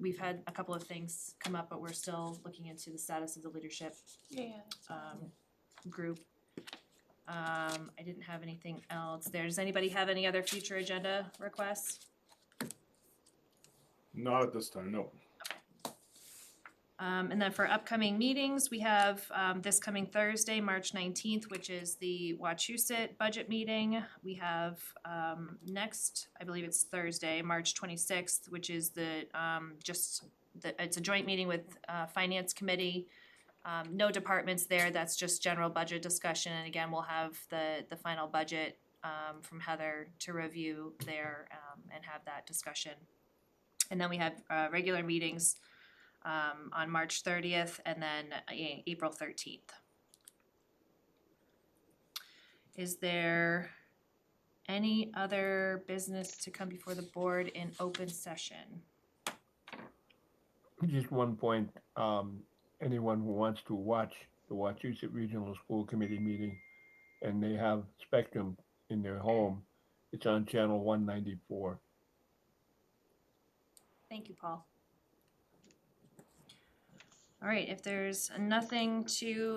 we've had a couple of things come up, but we're still looking into the status of the leadership group. I didn't have anything else there. Does anybody have any other future agenda requests? Not at this time, no. And then for upcoming meetings, we have this coming Thursday, March 19th, which is the Wachusett budget meeting. We have next, I believe it's Thursday, March 26th, which is it's a joint meeting with Finance Committee. No departments there, that's just general budget discussion, and again, we'll have the final budget from Heather to review there and have that discussion. And then we have regular meetings on March 30th and then April 13th. Is there any other business to come before the board in open session? Just one point, anyone who wants to watch the Wachusett Regional School Committee meeting and they have Spectrum in their home, it's on channel 194. Thank you, Paul. All right, if there's nothing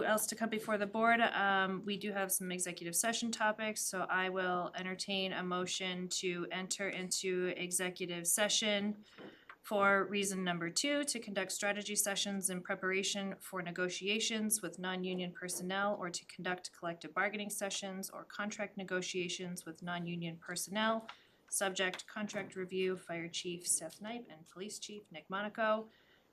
else to come before the board, we do have some executive session topics, so I will entertain a motion to enter into executive session For reason number 2, to conduct strategy sessions in preparation for negotiations with non-union personnel or to conduct collective bargaining sessions or contract negotiations with non-union personnel. Subject contract review, Fire Chief Seth Knipe and Police Chief Nick Monaco.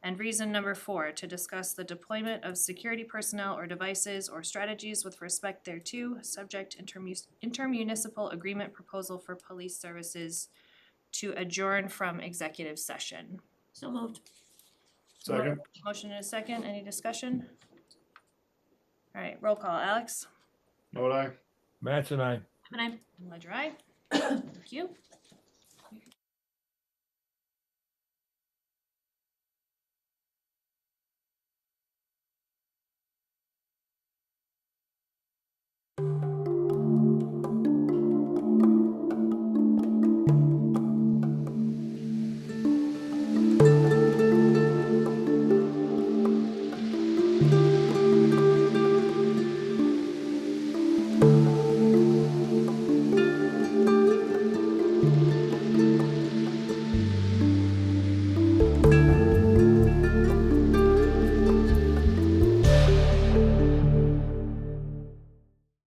And reason number 4, to discuss the deployment of security personnel or devices or strategies with respect thereto, subject intermunicipal agreement proposal for police services to adjourn from executive session. So moved. Second. Motion and a second, any discussion? All right, roll call, Alex, Vote aye. Matt's and I. Ledger I. Thank you.